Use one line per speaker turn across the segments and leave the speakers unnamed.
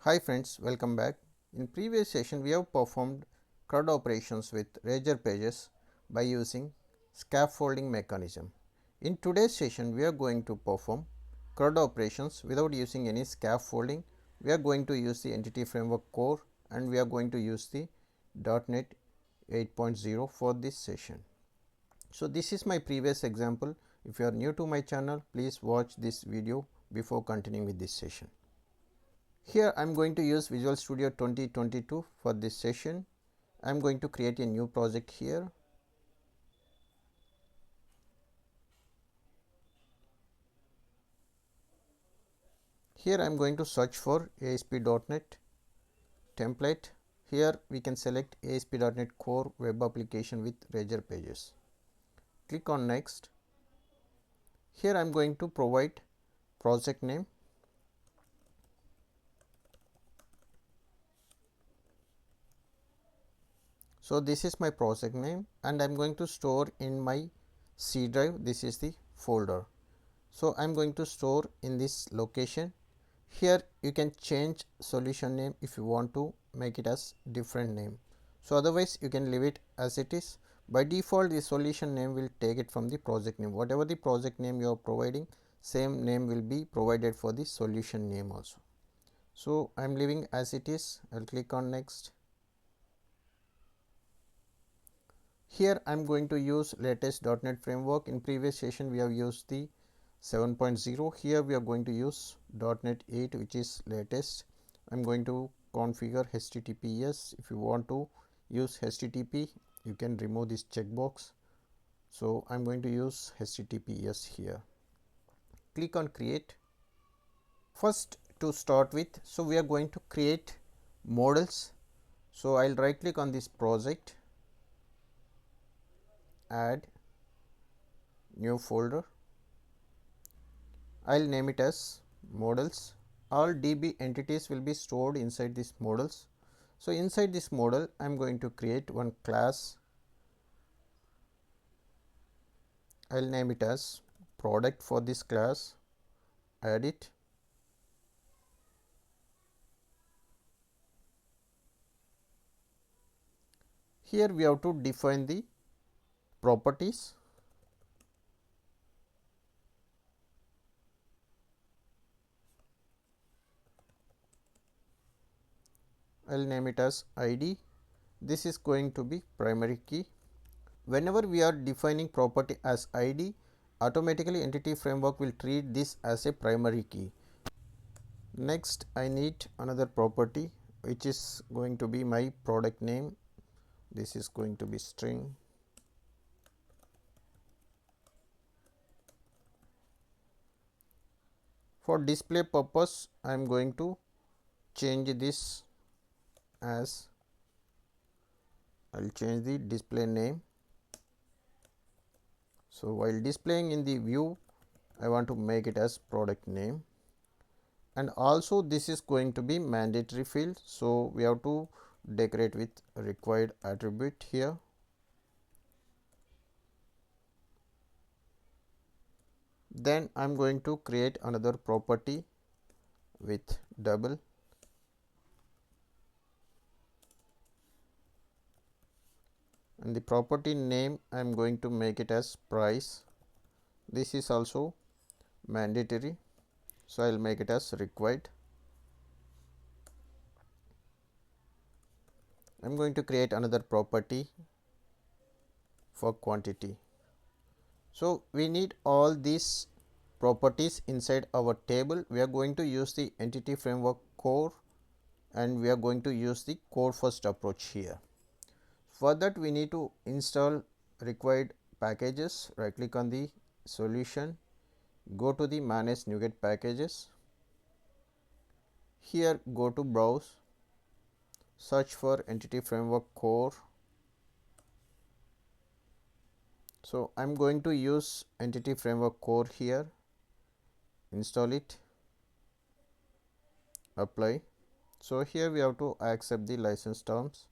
Hi friends, welcome back. In previous session we have performed CRUD operations with Razor Pages by using scaffolding mechanism. In today's session we are going to perform CRUD operations without using any scaffolding. We are going to use the Entity Framework Core and we are going to use the .NET 8.0 for this session. So this is my previous example. If you are new to my channel, please watch this video before continuing with this session. Here I am going to use Visual Studio 2022 for this session. I am going to create a new project here. Here I am going to search for ASP.NET template. Here we can select ASP.NET Core Web Application with Razor Pages. Click on Next. Here I am going to provide project name. So this is my project name and I am going to store in my C drive. This is the folder. So I am going to store in this location. Here you can change solution name if you want to make it as different name. So otherwise you can leave it as it is. By default the solution name will take it from the project name. Whatever the project name you are providing, same name will be provided for the solution name also. So I am leaving as it is. I will click on next. Here I am going to use latest .NET framework. In previous session we have used the 7.0. Here we are going to use .NET 8 which is latest. I am going to configure HTTPS. If you want to use HTTP, you can remove this checkbox. So I am going to use HTTPS here. Click on create. First to start with, so we are going to create models. So I will right click on this project, add new folder. I will name it as models. All DB entities will be stored inside this models. So inside this model I am going to create one class. I will name it as product for this class, add it. Here we have to define the properties. I will name it as ID. This is going to be primary key. Whenever we are defining property as ID, automatically Entity Framework will treat this as a primary key. Next I need another property which is going to be my product name. This is going to be string. For display purpose I am going to change this as, I will change the display name. So while displaying in the view I want to make it as product name, and also this is going to be mandatory field. So we have to decorate with required attribute here. Then I am going to create another property with double. And the property name I am going to make it as price. This is also mandatory, so I will make it as required. I am going to create another property for quantity. So we need all these properties inside our table. We are going to use the Entity Framework Core and we are going to use the core first approach here. For that we need to install required packages. Right click on the solution, go to the manage NuGet packages. Here go to browse, search for Entity Framework Core. So I am going to use Entity Framework Core here, install it, apply. So here we have to accept the license terms.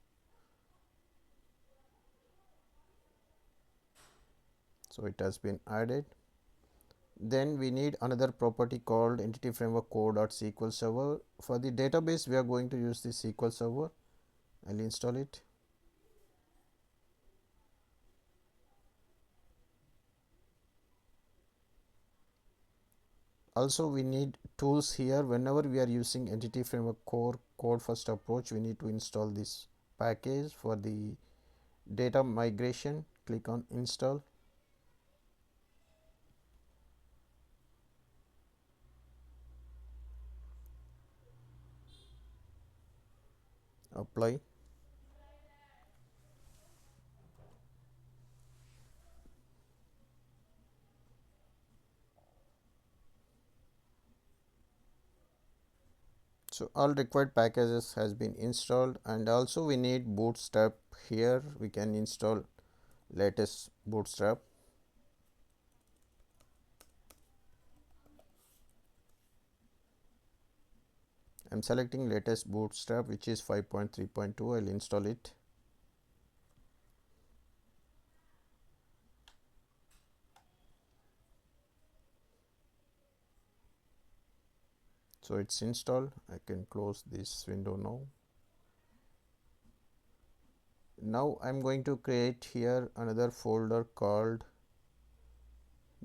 So it has been added. Then we need another property called entity framework core.sql server. For the database, we are going to use the SQL Server. I'll install it. Also, we need tools here. Whenever we are using entity framework core code first approach, we need to install this package. For the data migration, click on install. Apply. So all required packages has been installed, and also we need bootstrap. Here we can install latest bootstrap. I'm selecting latest bootstrap, which is 5.3.2. I'll install it. So it's installed. I can close this window now. Now I'm going to create here another folder called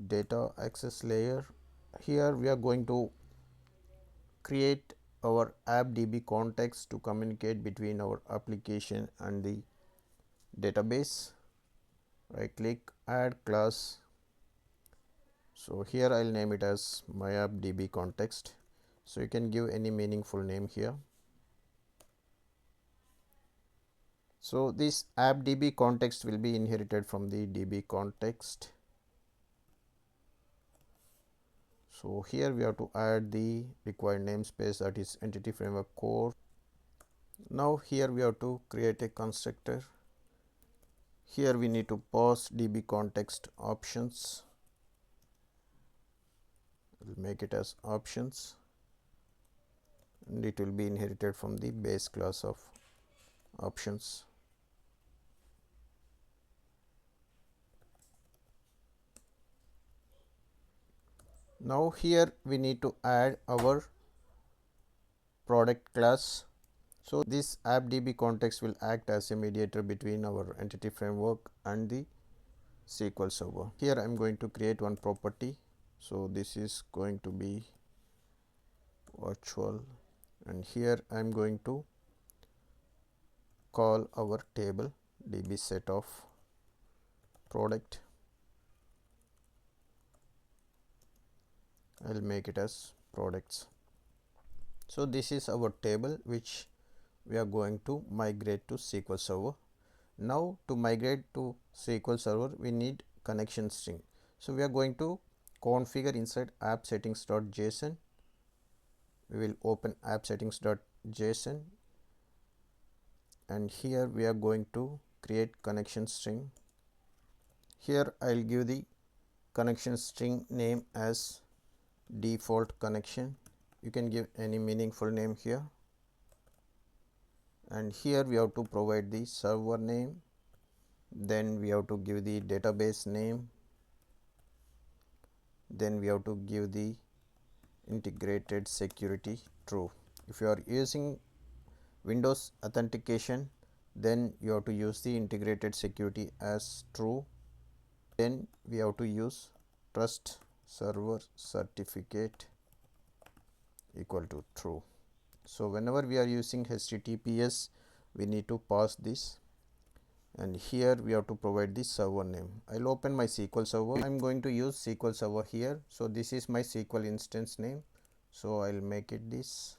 data access layer. Here we are going to create our app.db context to communicate between our application and the database. Right click, add class. So here I'll name it as my app.db context. So you can give any meaningful name here. So this app.db context will be inherited from the db context. So here we have to add the required namespace, that is entity framework core. Now here we have to create a constructor. Here we need to pass db context options. We'll make it as options, and it will be inherited from the base class of options. Now here we need to add our product class. So this app.db context will act as a mediator between our entity framework and the SQL Server. Here I am going to create one property. So this is going to be virtual, and here I am going to call our table db set of product. I'll make it as products. So this is our table which we are going to migrate to SQL Server. Now to migrate to SQL Server, we need connection string. So we are going to configure inside app settings.json. We will open app settings.json, and here we are going to create connection string. Here I'll give the connection string name as default connection. You can give any meaningful name here, and here we have to provide the server name. Then we have to give the database name. Then we have to give the integrated security true. If you are using Windows authentication, then you have to use the integrated security as true. Then we have to use trust server certificate equal to true. So whenever we are using HTTPS, we need to pass this, and here we have to provide the server name. I'll open my SQL Server. I'm going to use SQL Server here. So this is my SQL instance name. So I'll make it this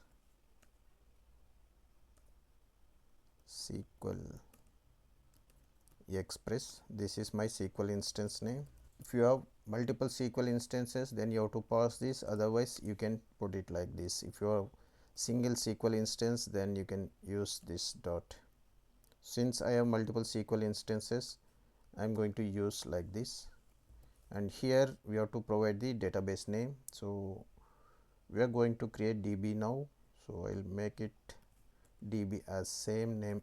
SQL Express. This is my SQL instance name. If you have multiple SQL instances, then you have to pass this. Otherwise you can put it like this. If you have single SQL instance, then you can use this dot. Since I have multiple SQL instances, I am going to use like this, and here we have to provide the database name. So we are going to create DB now. So I'll make it DB as same name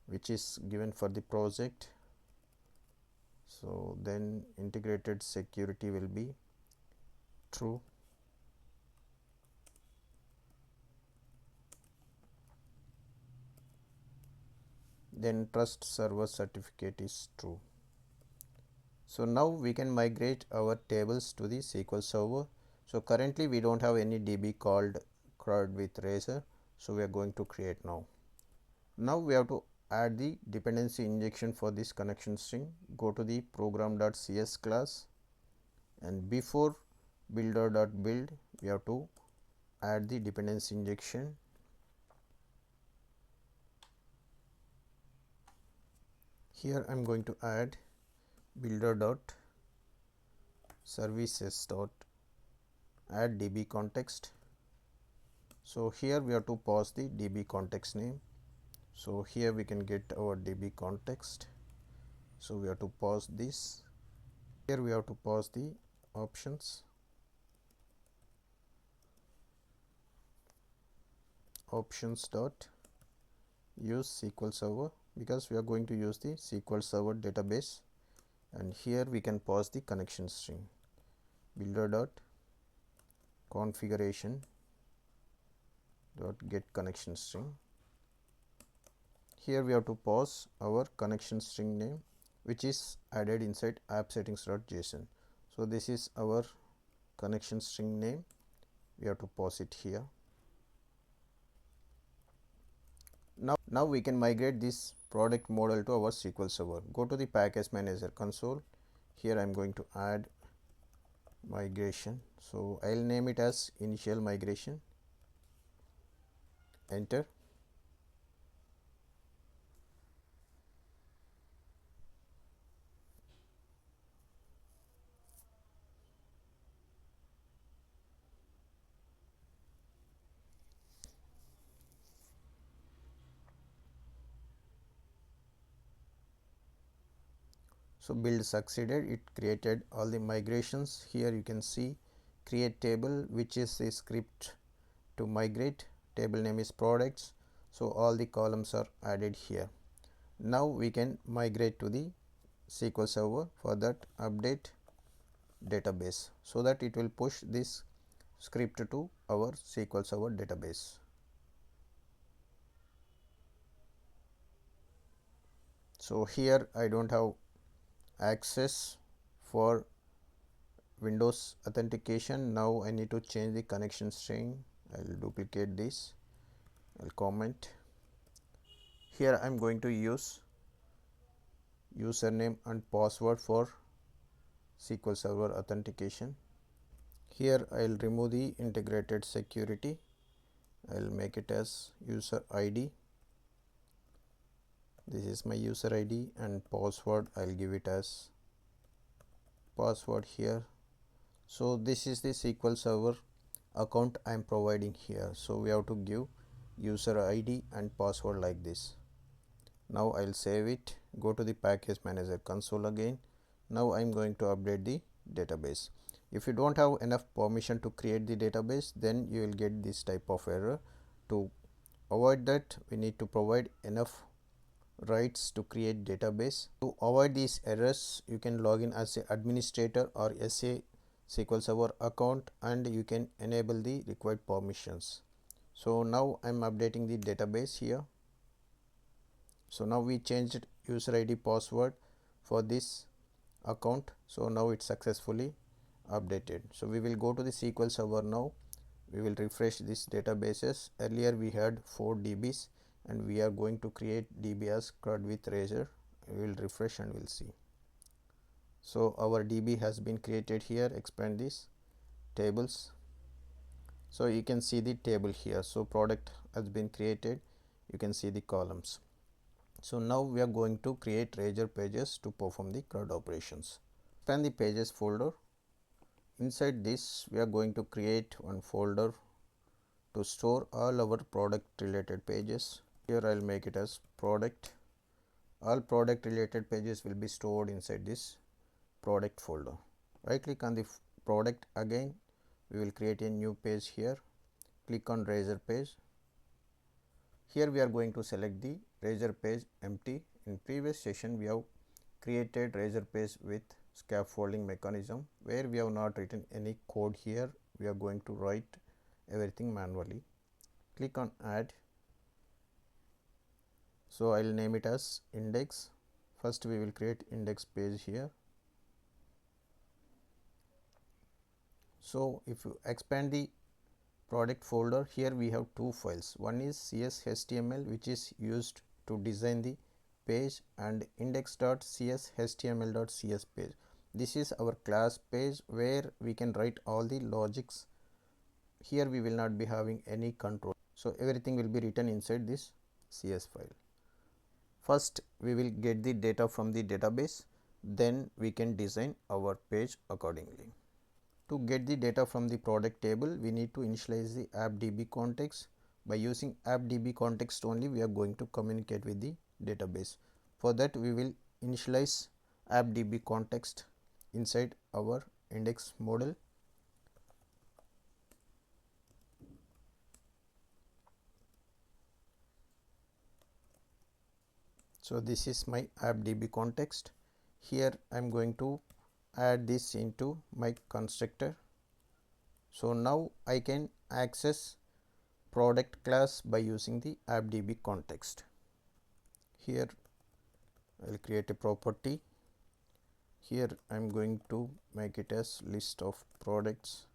which is given for the project. So then integrated security will be true, then trust server certificate is true. So now we can migrate our tables to the SQL Server. So currently we don't have any DB called CRUD with Razor, so we are going to create now. Now we have to add the dependency injection for this connection string. Go to the program.cs class, and before builder.build we have to add the dependency injection. Here I am going to add builder.services.add db context. So here we have to pass the db context name. So here we can get our db context. So we have to pass this. Here we have to pass the options. Options dot use SQL Server, because we are going to use the SQL Server database, and here we can pass the connection string builder dot configuration dot get connection string. Here we have to pass our connection string name, which is added inside app settings.json. So this is our connection string name. We have to pass it here. Now we can migrate this product model to our SQL Server. Go to the package manager console. Here I am going to add migration. So I will name it as initial migration. Enter. So build succeeded, it created all the migrations. Here you can see create table, which is a script to migrate. Table name is products. So all the columns are added here. Now we can migrate to the SQL Server. For that, update database, so that it will push this script to our SQL Server database. So here I don't have access for Windows authentication. Now I need to change the connection string. I will duplicate this. I will comment. Here I am going to use username and password for SQL Server authentication. Here I will remove the integrated security. I will make it as user ID. This is my user ID, and password I will give it as password here. So this is the SQL Server account I am providing here. So we have to give user ID and password like this. Now I will save it. Go to the package manager console again. Now I am going to update the database. If you don't have enough permission to create the database, then you will get this type of error. To avoid that, we need to provide enough rights to create database. To avoid these errors, you can log in as an administrator or SA SQL Server account, and you can enable the required permissions. So now I am updating the database here. So now we changed user ID password for this account. So now it's successfully updated. So we will go to the SQL Server now. We will refresh this databases. Earlier we had 4 DBs, and we are going to create DB as CRUD with Razor. We will refresh and we'll see. So our DB has been created here. Expand this tables. So you can see the table here. So product has been created. You can see the columns. So now we are going to create Razor pages to perform the CRUD operations. Expand the pages folder. Inside this we are going to create one folder to store all our product related pages. Here I will make it as product. All product related pages will be stored inside this product folder. Right click on the product again. We will create a new page here. Click on Razor page. Here we are going to select the Razor page empty. In previous session we have created Razor page with scaffolding mechanism where we have not written any code here. We are going to write everything manually. Click on add. So I will name it as index. First we will create index page here. So if you expand the product folder, here we have two files. One is CS.html, which is used to design the page, and index.cs.html.cs page. This is our class page where we can write all the logics. Here we will not be having any control. So everything will be written inside this CS file. First we will get the data from the database, then we can design our page accordingly. To get the data from the product table, we need to initialize the appdb context. By using appdb context only, we are going to communicate with the database. For that, we will initialize appdb context inside our index model. So this is my appdb context. Here I am going to add this into my constructor. So now I can access product class by using the appdb context. Here I will create a property. Here I am going to make it as list of products.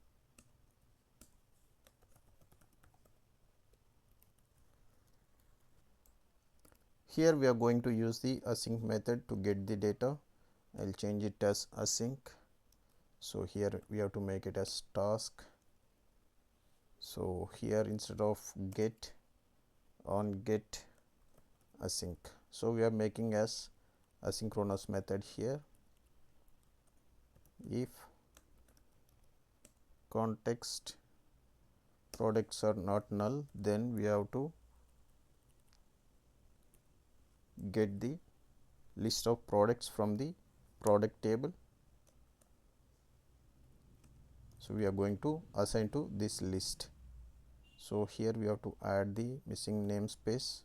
Here we are going to use the async method to get the data. I will change it as async. So here we have to make it as task. So here instead of get, on get async. So we are making as asynchronous method here. If context products are not null, then we have to get the list of products from the product table. So we are going to assign to this list. So here we have to add the missing namespace.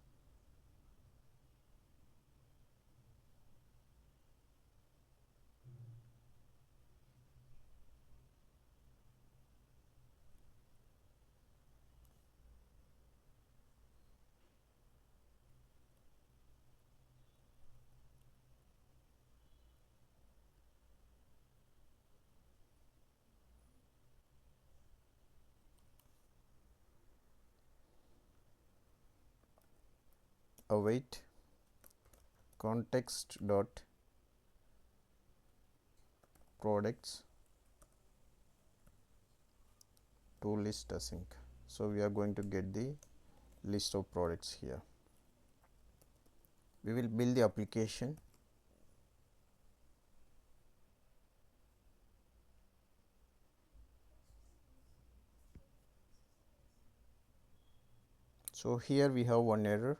Await context dot products to list async. So we are going to get the list of products here. We will build the application. So here we have one error.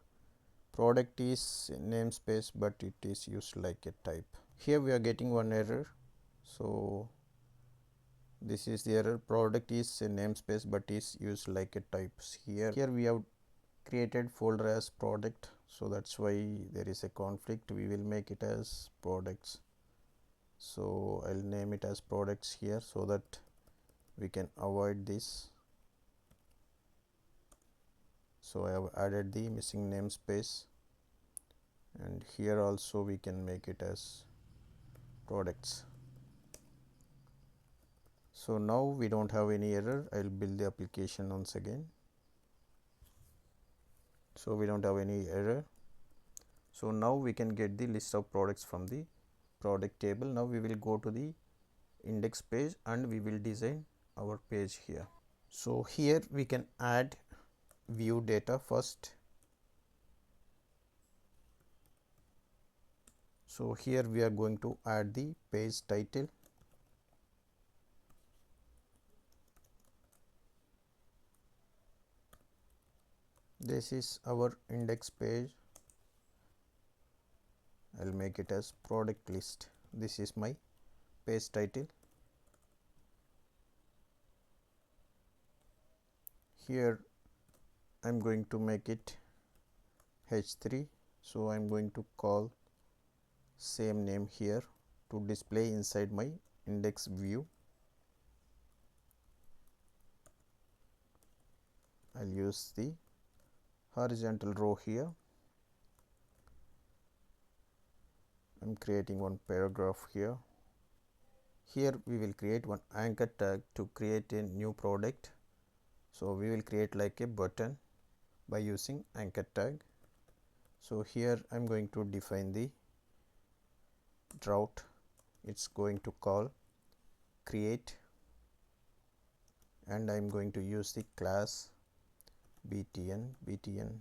Product is namespace, but it is used like a type. Here we are getting one error. So this is the error. Product is a namespace, but is used like a type. Here we have created folder as product, so that's why there is a conflict. We will make it as products. So I'll name it as products here so that we can avoid this. So I have added the missing namespace, and here also we can make it as products. So now we don't have any error. I will build the application once again. So we don't have any error. So now we can get the list of products from the product table. Now we will go to the index page and we will design our page here. So here we can add view data first. So here we are going to add the page title. This is our index page. I'll make it as product list. This is my page title. Here I'm going to make it h3, so I'm going to call same name here. to display inside my index view. I will use the horizontal row here. I am creating one paragraph here. Here we will create one anchor tag to create a new product. So, we will create like a button by using anchor tag. So, here I am going to define the route. It is going to call create, and I am going to use the class btn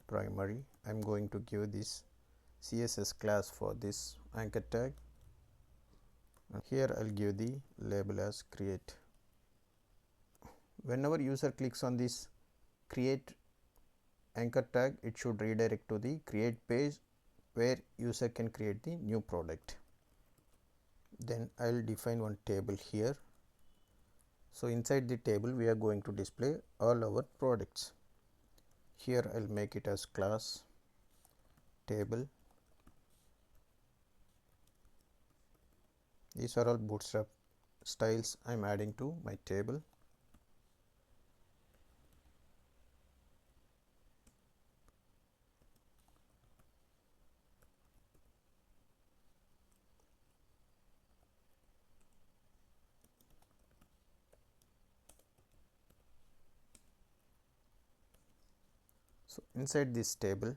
primary. I am going to give this CSS class for this anchor tag, and here I will give the label as create. Whenever user clicks on this create anchor tag, it should redirect to the create page where user can create the new product. Then I will define one table here. So, inside the table we are going to display all our products. Here I will make it as class table. These are all bootstrap styles I am adding to my table. So, inside this table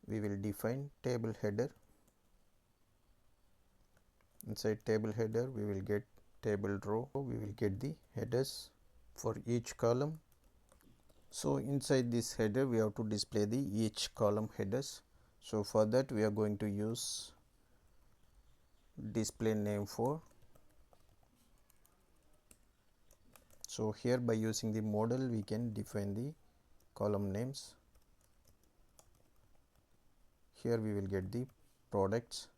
we will define table header. Inside table header we will get table row, we will get the headers for each column. So, inside this header we have to display the each column headers. So, for that we are going to use display name for. So, here by using the model we can define the column names. Here we will get the products,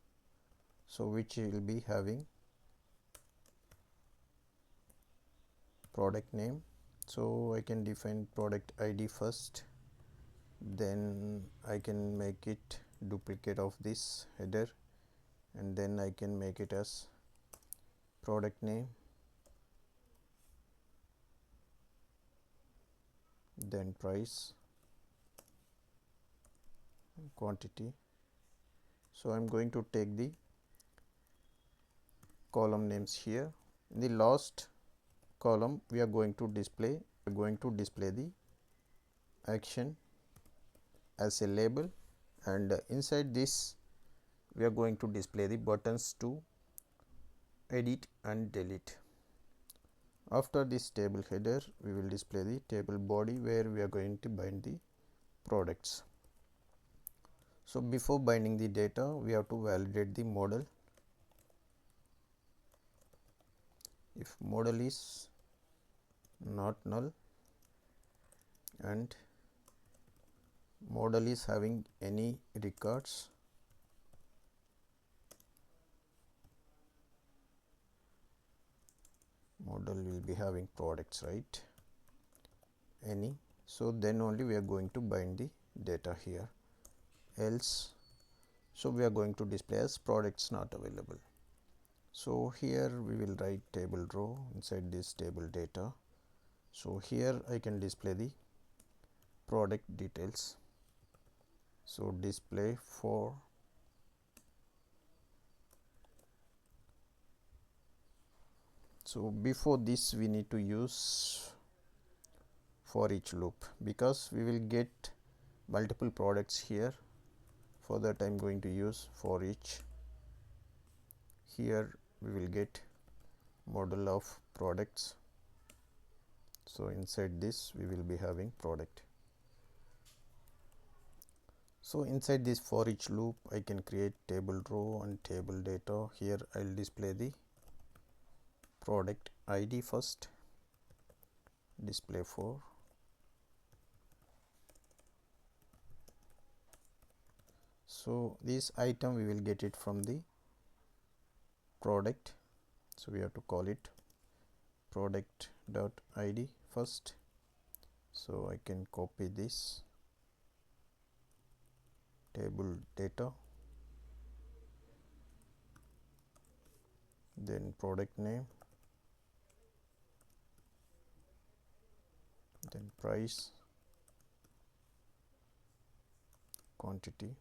so which will be having product name. So, I can define product ID first, then I can make it duplicate of this header, and then I can make it as product name, then price, quantity. So, I am going to take the column names here. In the last column we are going to display the action as a label, and inside this we are going to display the buttons to edit and delete. After this table header we will display the table body where we are going to bind the products. So, before binding the data we have to validate the model. If model is not null and model is having any records, model will be having products, right, any. So, then only we are going to bind the data here, else so we are going to display as products not available. So, here we will write table row inside this table data. So, here I can display the product details. So, display for so before this we need to use for each loop, because we will get multiple products here. For that I am going to use for each. Here we will get model of products. So, inside this we will be having product. So, inside this for each loop I can create table row and table data. Here I will display the product ID first, display for. So, this item we will get it from the product. So, we have to call it product dot ID first. So, I can copy this table data then product name, then price, quantity,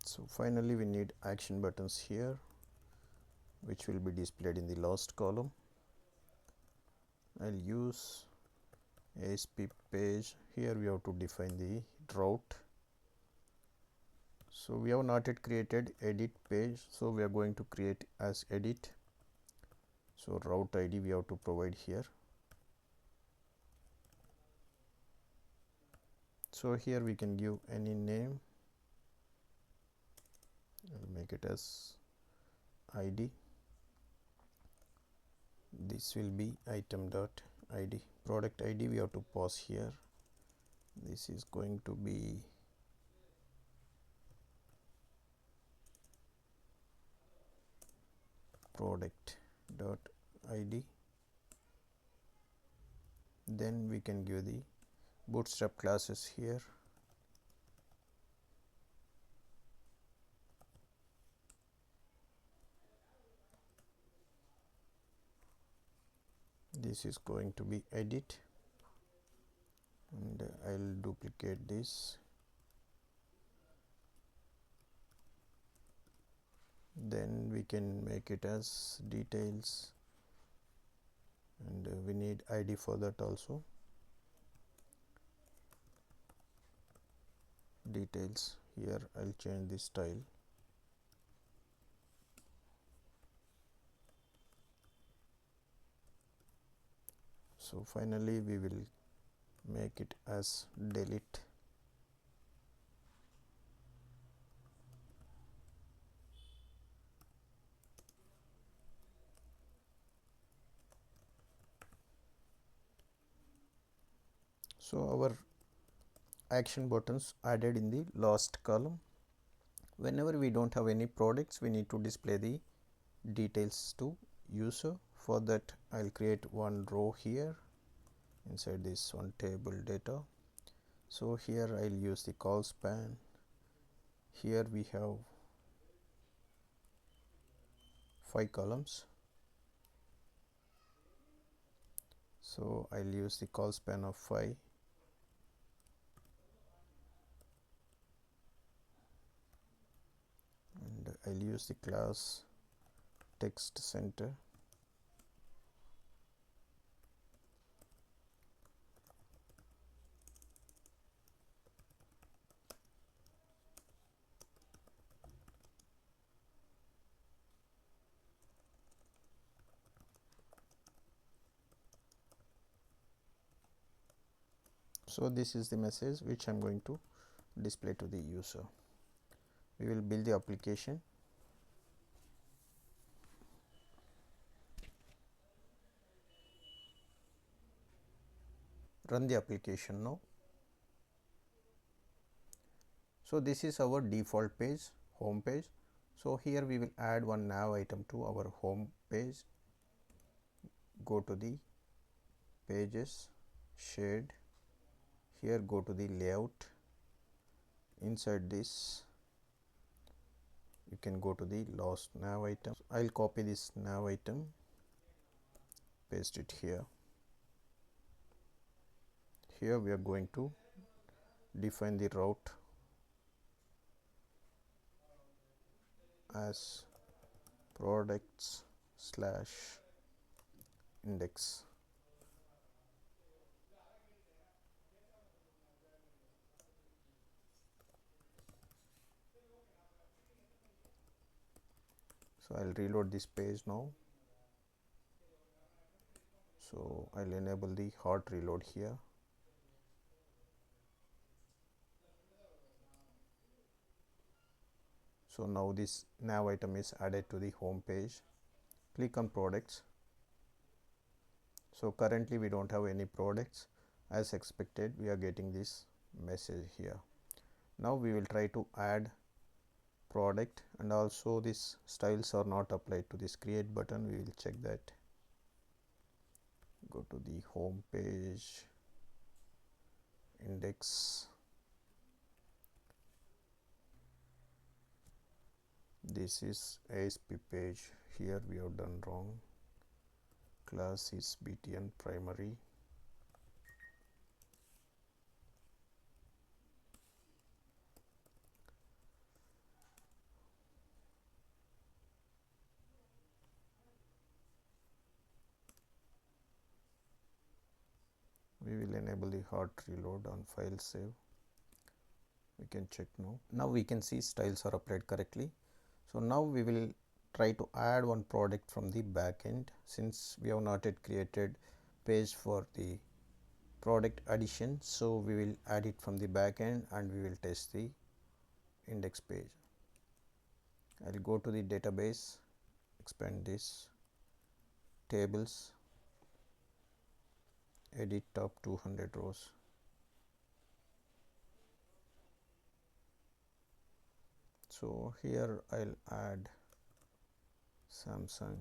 so finally we need action buttons here which will be displayed in the last column. I'll use Asp page. Here we have to define the route. So we have not yet created edit page, so we are going to create as edit. So route ID we have to provide here. So here we can give any name. I'll make it as ID. This will be item.id. Product ID we have to pass here. This is going to be product.id. Then we can give the bootstrap classes here. This is going to be edit, and I'll duplicate this. Then we can make it as details, and we need ID for that also. Details, here I'll change the style. So finally we will make it as delete. So our action buttons added in the last column. Whenever we don't have any products, we need to display the details to user. For that I'll create one row here inside this one table data. So here I'll use the call span. Here we have 5 columns. So I'll use the call span of 5. And I'll use the class text center. So this is the message which I'm going to display to the user. We will build the application. Run the application now. So this is our default page, home page. So here we will add one nav item to our home page. Go to the pages, shade. Here go to the layout. Inside this you can go to the last nav item. I'll copy this nav item, paste it here. Here we are going to define the route as products/index. So I'll reload this page now. So I'll enable the hot reload here. So now this nav item is added to the home page. Click on products. So currently we don't have any products. As expected, we are getting this message here. Now we will try to add product, and also these styles are not applied to this create button. We will check that. Go to the home page, index, This is ASP page. Here we have done wrong. Class is btn primary. We will enable the hot reload on file save. We can check now. Now we can see styles are applied correctly. So now we will try to add one product from the backend, since we have not yet created page for the product addition. So we will add it from the backend and we will test the index page. I will go to the database, expand this, tables, edit top 200 rows. So here I'll add Samsung.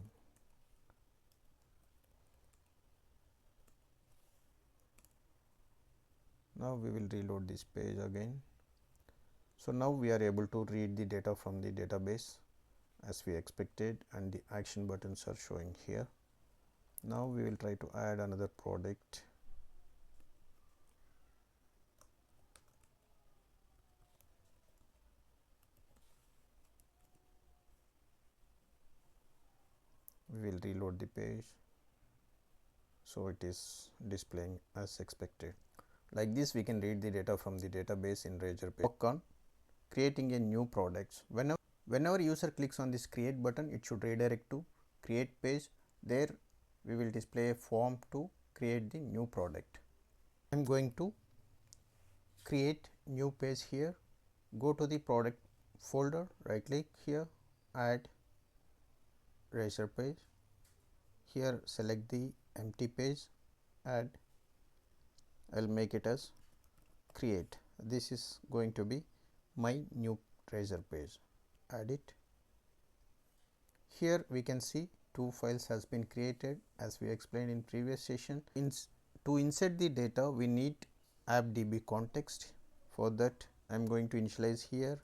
Now we will reload this page again. So now we are able to read the data from the database as we expected, and the action buttons are showing here. Now we will try to add another product. We will reload the page. So it is displaying as expected. Like this, we can read the data from the database in Razor Pages. Work on creating a new product. Whenever user clicks on this create button, it should redirect to create page. There we will display a form to create the new product. I am going to create new page here. Go to the product folder, right click here, add Razor page. Here select the empty page, add. I'll make it as create. This is going to be my new Razor page. Add it. Here we can see two files has been created as we explained in previous session. To insert the data, we need appdb context. For that, I am going to initialize here.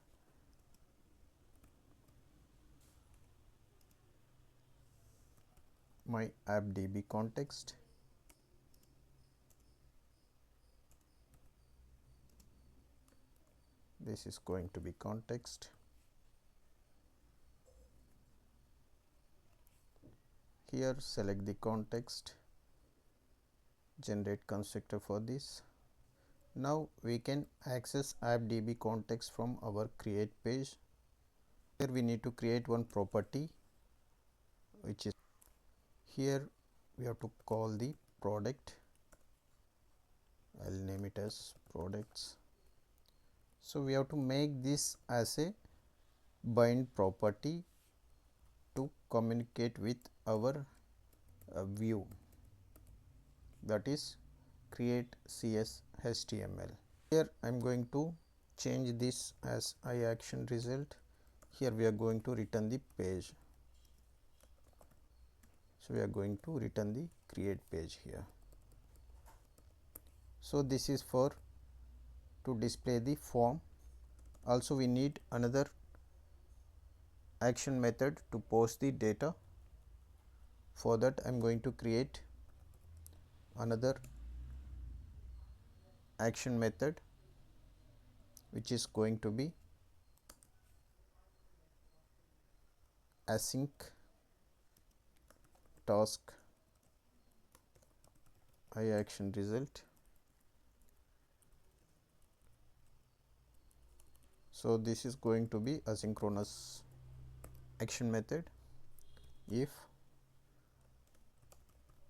My appdb context. This is going to be context. Here select the context, generate constructor for this. Now we can access appdb context from our create page. Here we need to create one property, which is here we have to call the product. I'll name it as products. So we have to make this as a bind property to communicate with our view, that is create CS HTML. Here I am going to change this as iAction result. Here we are going to return the page. So we are going to return the create page here. So this is for to display the form. Also we need another action method to post the data. For that I am going to create another action method, which is going to be async task iAction result. So this is going to be asynchronous action method. If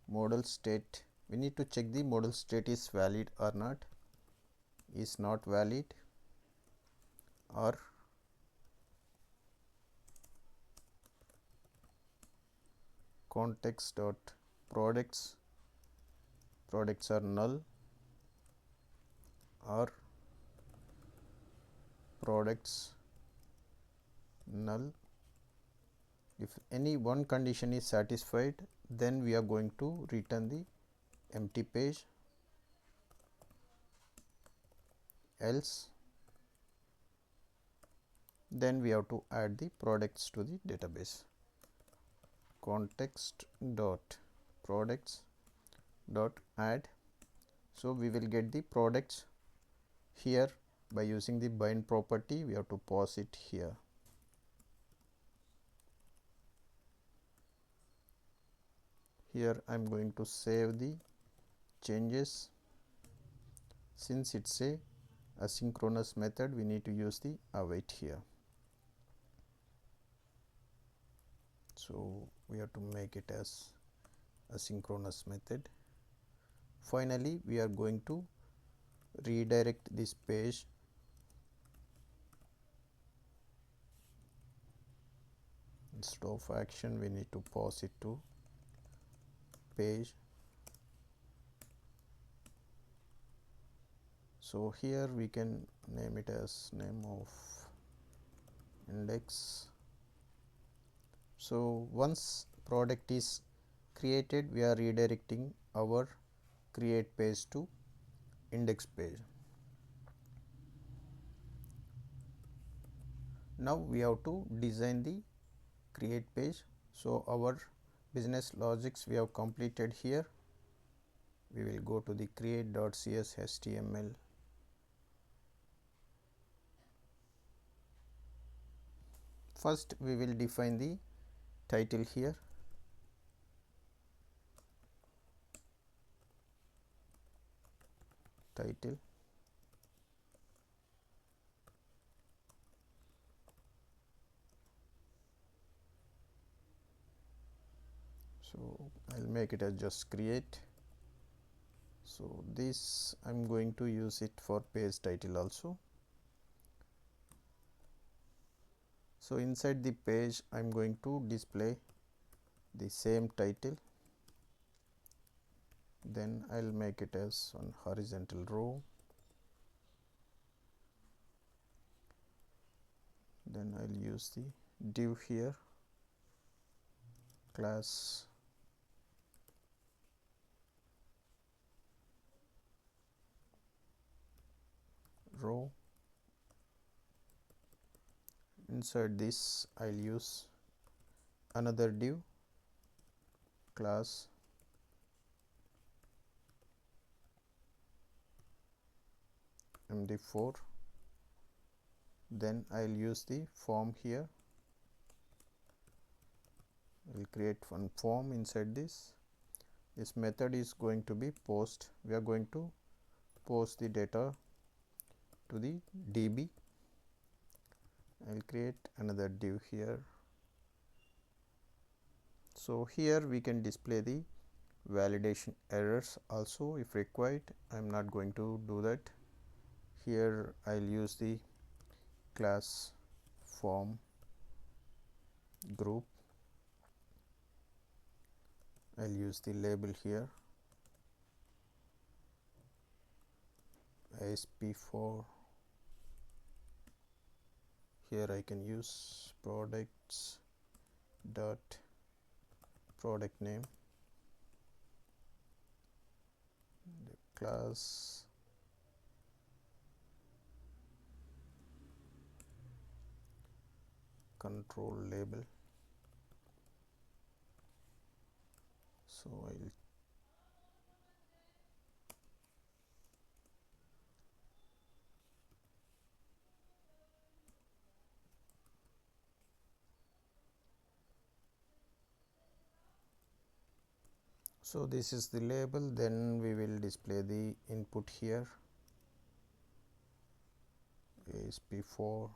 modal state, we need to check the modal state is valid or not, is not valid, or context dot products are null, or products null. If any one condition is satisfied, then we are going to return the empty page, else Then we have to add the products to the database. Context dot products dot add. So we will get the products here by using the bind property. We have to pass it here. Here I am going to save the changes. Since it's a asynchronous method, we need to use the await here. So we have to make it as asynchronous method. Finally, we are going to redirect this page instead of action. We need to pass it to page. So here we can name it as name of index. So once product is created, we are redirecting our create page to index page. Now we have to design the create page. So our business logics we have completed here. We will go to the create.cs HTML. First we will define the title here. Title. So I'll make it as just create. So this I'm going to use it for page title also. So inside the page I'm going to display the same title. Then I'll make it as on horizontal row. Then I'll use the div here, class row. Inside this I'll use another div, class MD4. Then I'll use the form here. We'll create one form inside this. This method is going to be post. We are going to post the data to the DB. I'll create another div here. So here we can display the validation errors also if required. I'm not going to do that. Here I'll use the class form group. I'll use the label here ASP4. Here I can use products dot product name, the class control label. So I'll so this is the label. Then we will display the input here ASP4.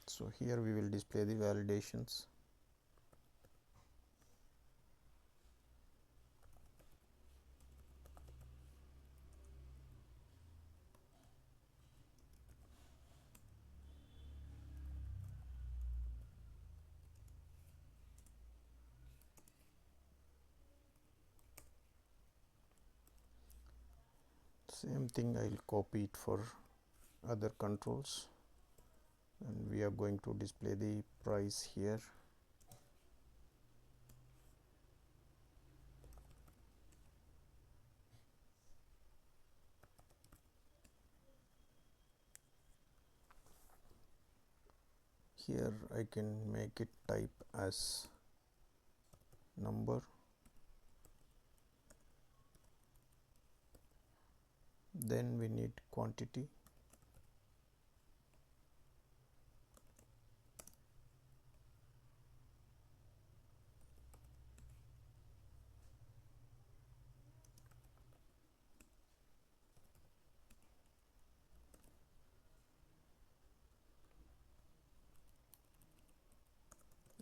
So here we will display the validations. Same thing, I will copy it for other controls, and we are going to display the price here. Here I can make it type as number, then we need quantity,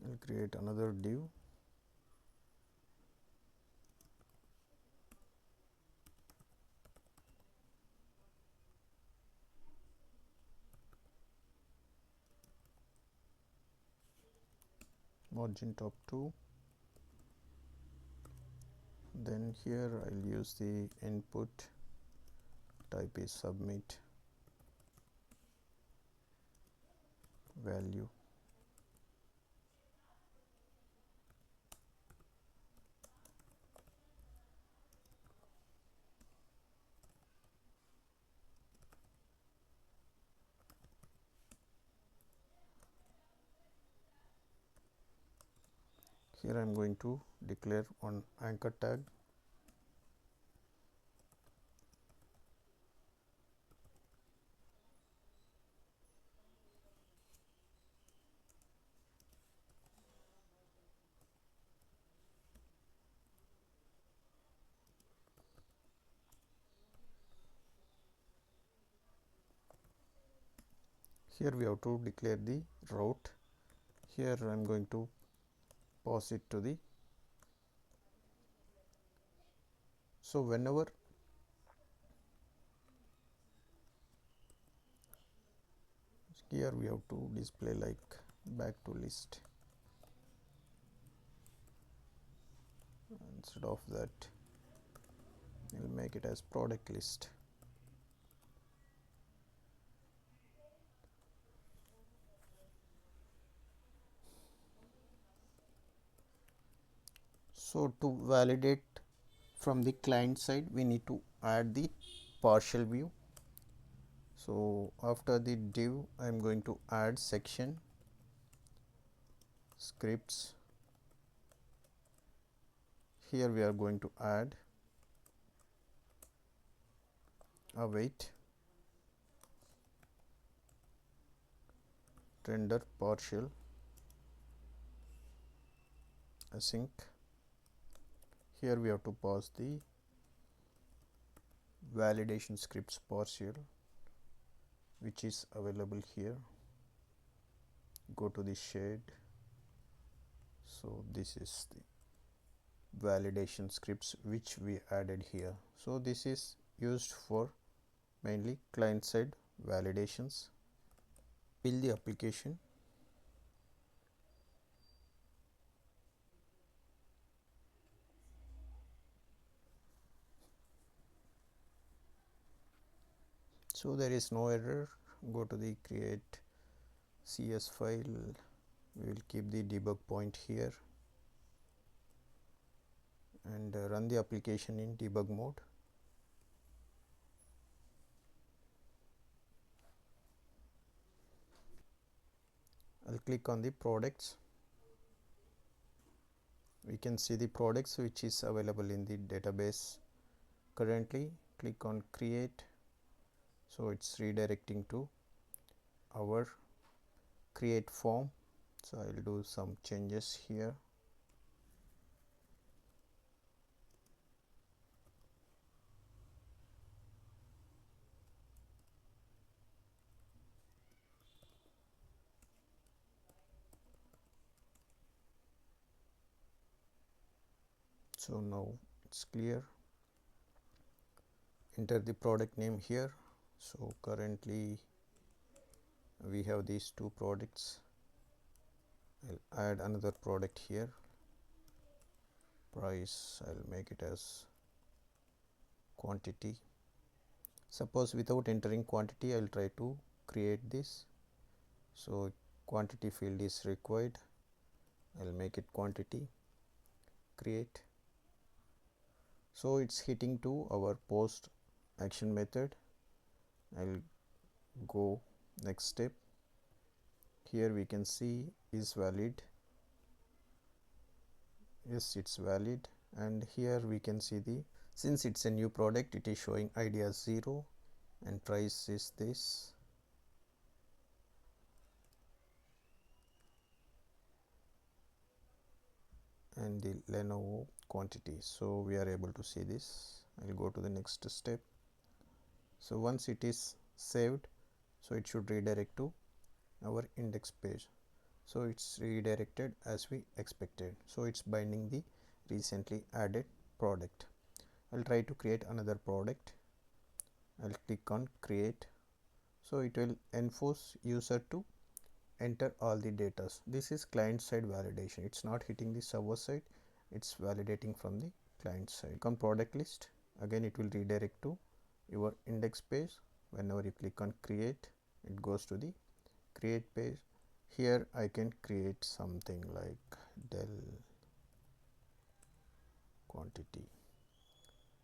I'll create another div, margin top 2, then here I'll use the input, type is submit, value, here I am going to declare one anchor tag, here we have to declare the route, here I am going to pass it to the, so whenever here we have to display like back to list, instead of that we'll make it as product list. So to validate from the client side, we need to add the partial view. So after the div, I am going to add section, scripts. Here we are going to add await, render partial, async. Here we have to pass the validation scripts partial, which is available here. Go to the shade. So this is the validation scripts which we added here. So this is used for mainly client side validations. Build the application. So there is no error. Go to the create CS file. We will keep the debug point here and run the application in debug mode. I'll click on the products. We can see the products which is available in the database currently. Click on create. So it's redirecting to our create form. So I'll do some changes here. So now it's clear. Enter the product name here. So currently we have these two products. I'll add another product here. Price, I'll make it as quantity. Suppose without entering quantity I will try to create this. So quantity field is required. I will make it quantity, create. So it's hitting to our post action method. I will go next step. Here we can see is valid. Yes, it's valid. And here we can see the, since it's a new product, it is showing ID as 0 and price is this. And the Lenovo quantity. So we are able to see this. I'll go to the next step. So once it is saved, so it should redirect to our index page. So it's redirected as we expected. So it's binding the recently added product. I'll try to create another product. I'll click on create. So it will enforce user to enter all the data. This is client side validation. It's not hitting the server side. It's validating from the client side. Click on product list. Again it will redirect to your index page. Whenever you click on create, it goes to the create page. Here I can create something like del quantity,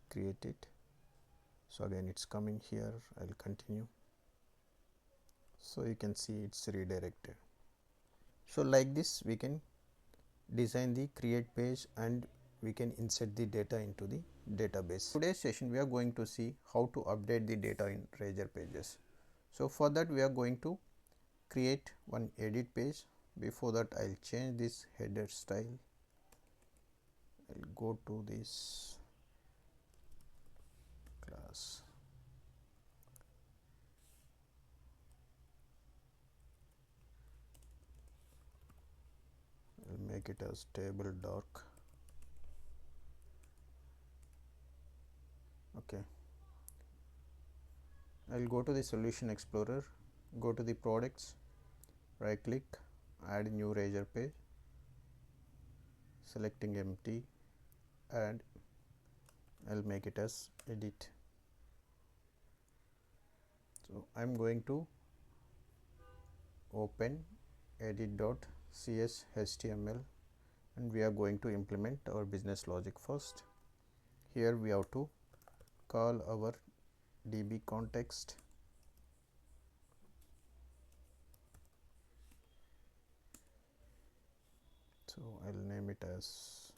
create it. So again it's coming here. I'll continue. So you can see it's redirected. So like this we can design the create page and we can insert the data into the database. Today's session we are going to see how to update the data in Razor Pages. So for that we are going to create one edit page. Before that I'll change this header style. I'll go to this class. I'll make it as table dark. Okay. I'll go to the solution explorer, go to the products, right click, add new Razor page, selecting empty, and I'll make it as edit. So I'm going to open edit.cshtml and we are going to implement our business logic first. Here we have to call our db context. So I'll name it as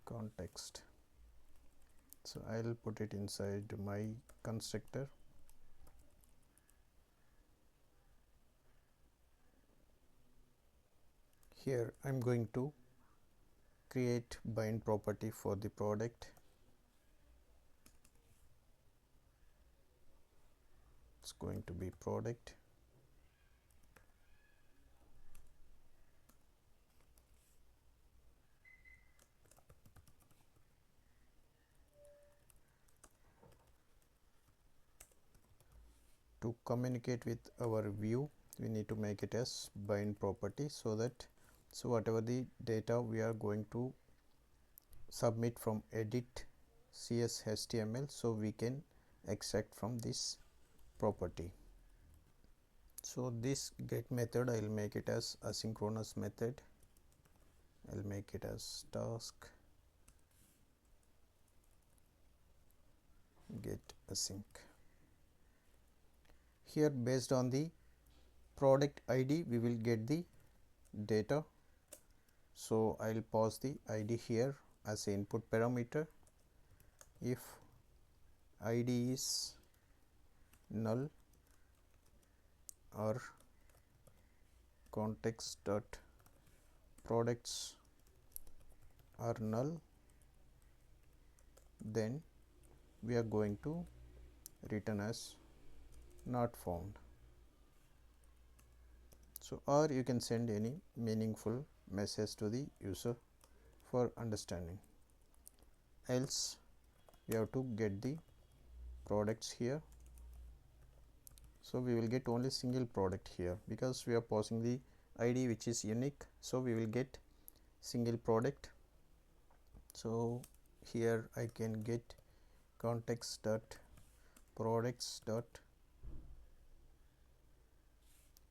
context. So I'll put it inside my constructor. Here I'm going to create bind property for the product. It's going to be product. To communicate with our view, we need to make it as bind property, so that whatever the data we are going to submit from edit CS.html, so we can extract from this property. So this get method I'll make it as asynchronous method. I'll make it as task get async. Here based on the product ID we will get the data. So I'll pass the ID here as an input parameter. If ID is null or context dot products are null, then we are going to return as not found. So or you can send any meaningful message to the user for understanding. Else we have to get the products here. So we will get only single product here because we are passing the ID which is unique. So we will get single product. So here I can get context dot products dot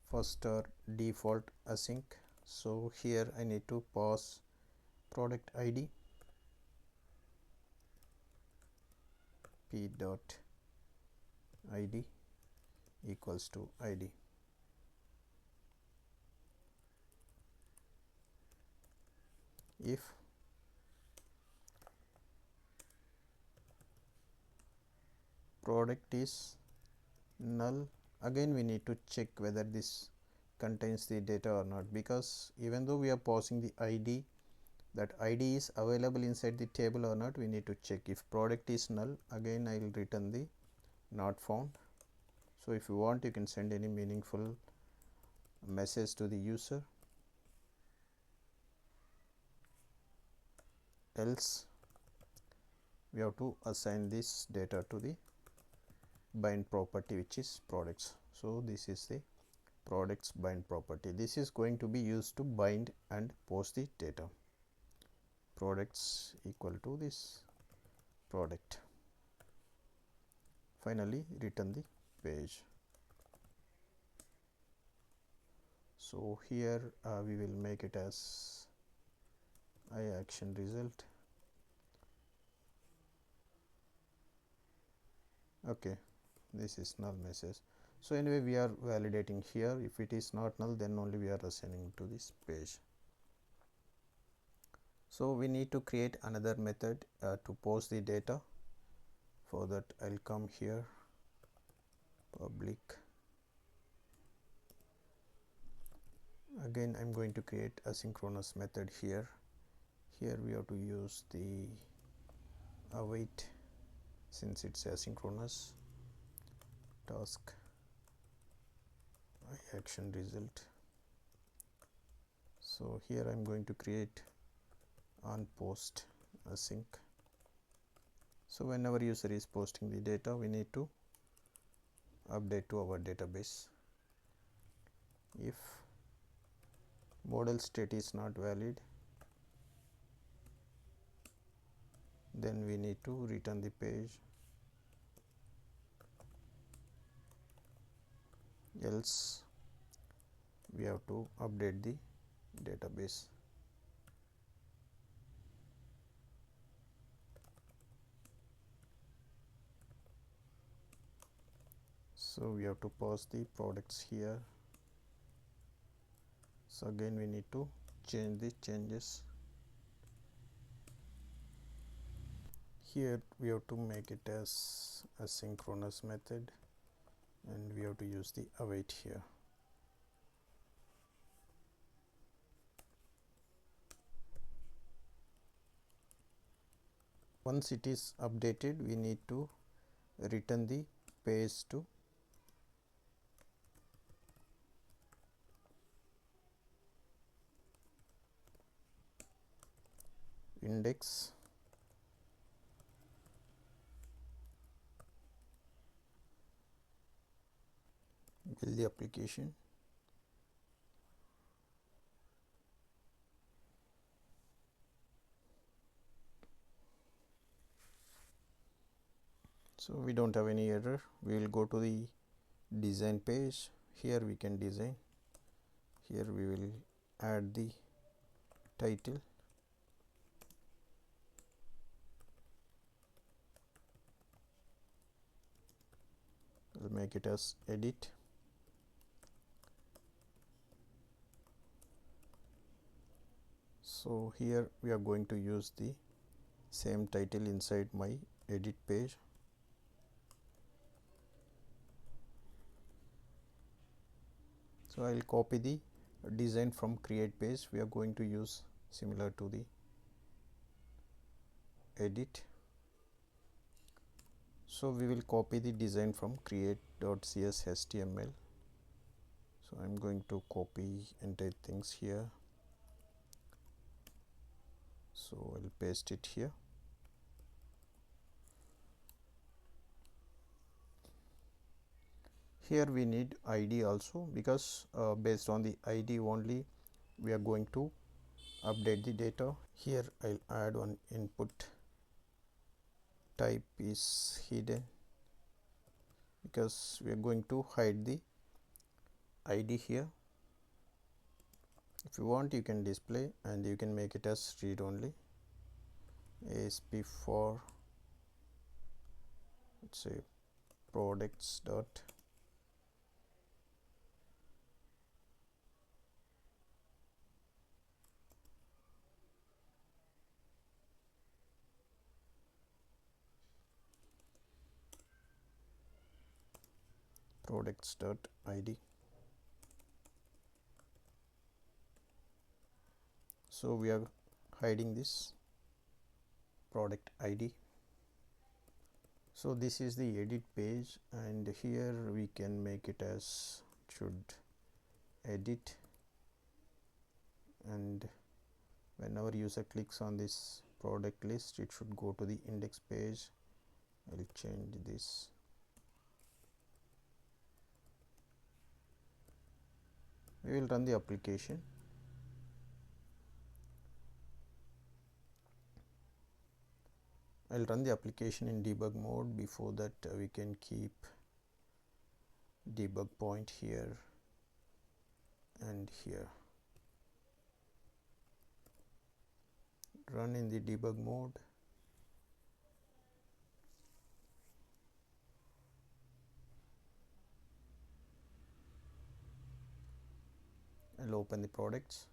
first or default async. So here I need to pass product ID p dot id equals to id. If product is null, again we need to check whether this contains the data or not, because even though we are passing the id, that id is available inside the table or not, we need to check. If product is null, again I will return the not found. So if you want, you can send any meaningful message to the user. Else we have to assign this data to the bind property, which is products. So this is the products bind property. This is going to be used to bind and post the data. Products equal to this product. Finally return the page. So here we will make it as action result. Okay, this is null message. So anyway, we are validating here. If it is not null, then only we are assigning to this page. So we need to create another method to post the data. For that, I'll come here, public. Again, I'm going to create a synchronous method here. Here we have to use the await, since it's asynchronous. Task action result. So here I'm going to create on post async. So whenever user is posting the data, we need to update to our database. If model state is not valid, then we need to return the page, else we have to update the database. So we have to pass the products here. So again we need to change the changes. Here we have to make it as a synchronous method, and we have to use the await here. Once it is updated, we need to return the page to index build the application. So we don't have any error. We will go to the design page. Here we can design. Here we will add the title. We'll make it as edit. So here we are going to use the same title inside my edit page. So I will copy the design from create page. We are going to use similar to the edit. So we will copy the design from create.cs HTML. So I'm going to copy entire things here. So I'll paste it here. Here we need ID also, because based on the ID only we are going to update the data. Here I'll add one input, type is hidden, because we are going to hide the ID here. If you want, you can display and you can make it as read only. Asp for, let's say, products dot id. So we are hiding this product ID. So this is the edit page, and here we can make it as should edit, and whenever user clicks on this product list, it should go to the index page. I will change this. We will run the application. I'll run the application in debug mode. Before that, we can keep debug point here and here. Run in the debug mode. I'll open the products.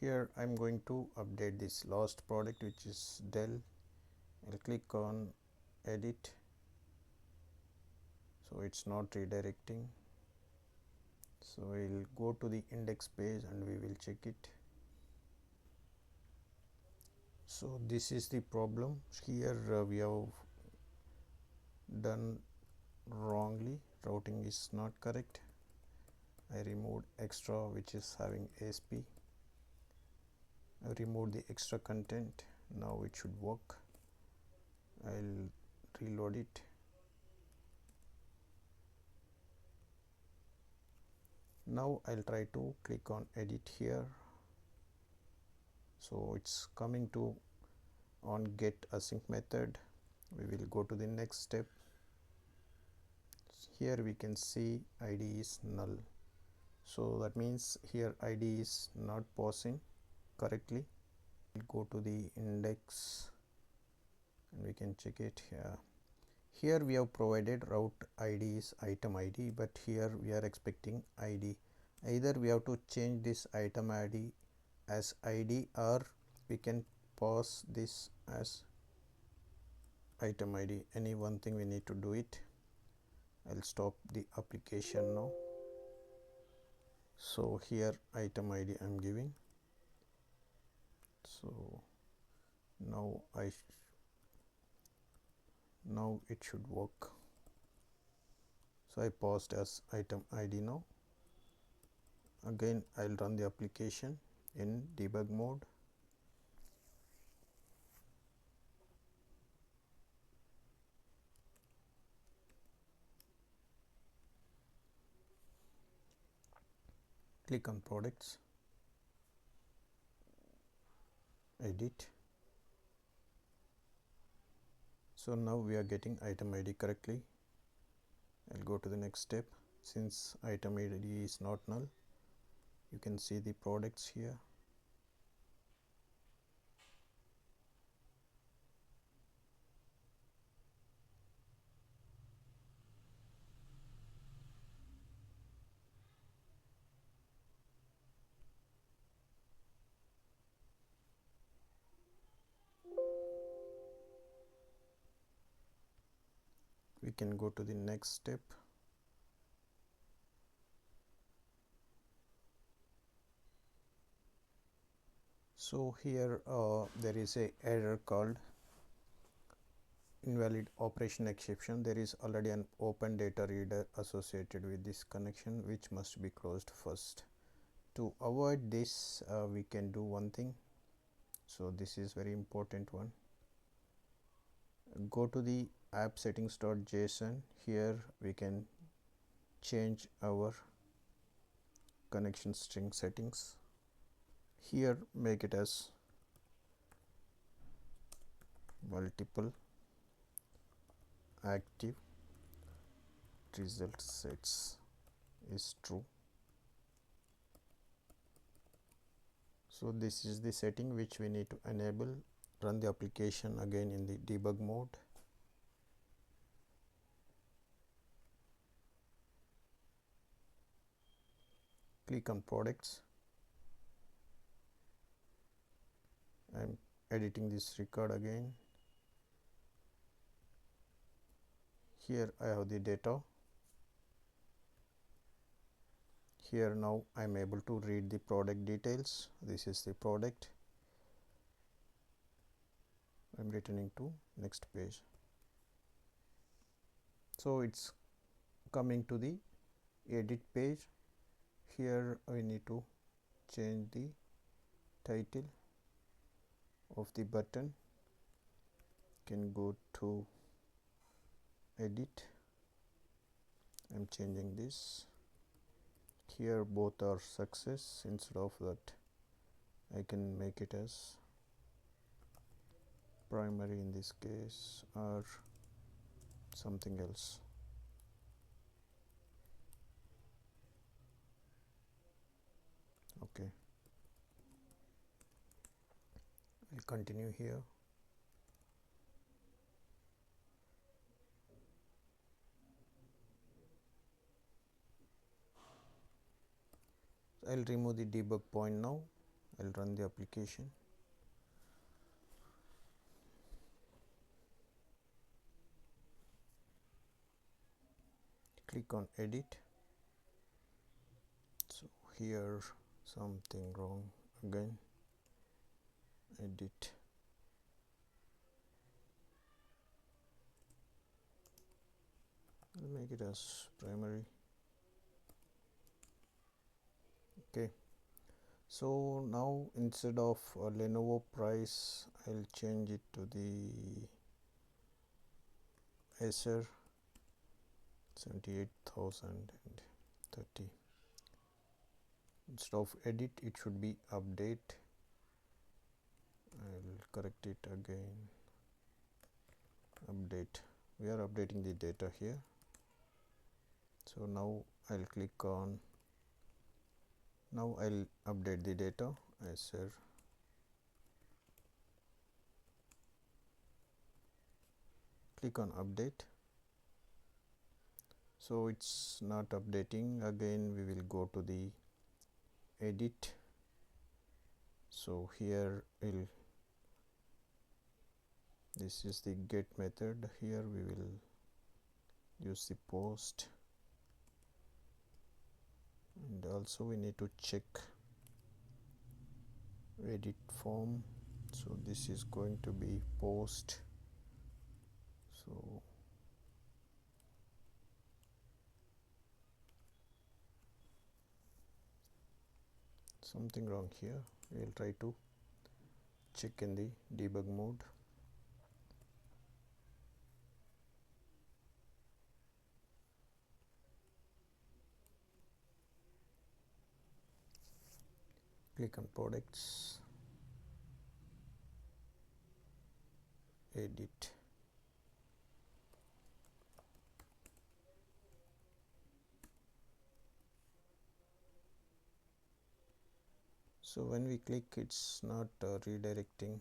Here I'm going to update this last product, which is Dell. I'll click on edit, so it's not redirecting. So we'll go to the index page and we will check it. So this is the problem. Here we have done wrongly. Routing is not correct. I removed extra, which is having ASP. I removed the extra content. Now it should work. I'll reload it. Now I'll try to click on edit here. So it's coming to on get async method. We will go to the next step. Here we can see ID is null. So that means here ID is not passing correctly. We'll go to the index and we can check it here. Here we have provided route ID is item ID, but here we are expecting ID. Either we have to change this item ID as ID, or we can pass this as item ID. Any one thing we need to do it. I'll stop the application now. So here item ID I'm giving. So now now it should work. So I passed as item ID now. Again I'll run the application in debug mode. Click on products, edit. So now we are getting item ID correctly. I'll go to the next step. Since item ID is not null, you can see the products here. We can go to the next step. So here there is a error called invalid operation exception. There is already an open data reader associated with this connection, which must be closed first. To avoid this, we can do one thing. So this is very important one. Go to the app settings.json. Here we can change our connection string settings. Here make it as multiple active result sets is true. So this is the setting which we need to enable. Run the application again in the debug mode. Click on products. I am editing this record again. Here I have the data. Here now I am able to read the product details. This is the product. I am returning to next page. So it's coming to the edit page. Here I need to change the title of the button. Can go to edit. I am changing this. Here both are success. Instead of that, I can make it as primary in this case, or something else. Okay, we'll continue here. I'll remove the debug point now. I'll run the application. Click on edit. So here something wrong again. Edit. I'll make it as primary. Okay, so now instead of Lenovo price, I'll change it to the Acer 78,030. Instead of edit, it should be update. I'll correct it again. Update. We are updating the data here. So now I'll click on. Now I'll update the data. Acer. Click on update. So it's not updating. Again we will go to the edit. So here this is the get method. Here we will use the post, and also we need to check edit form. So this is going to be post. So something wrong here. We will try to check in the debug mode. Click on products, edit. So when we click, it's not redirecting.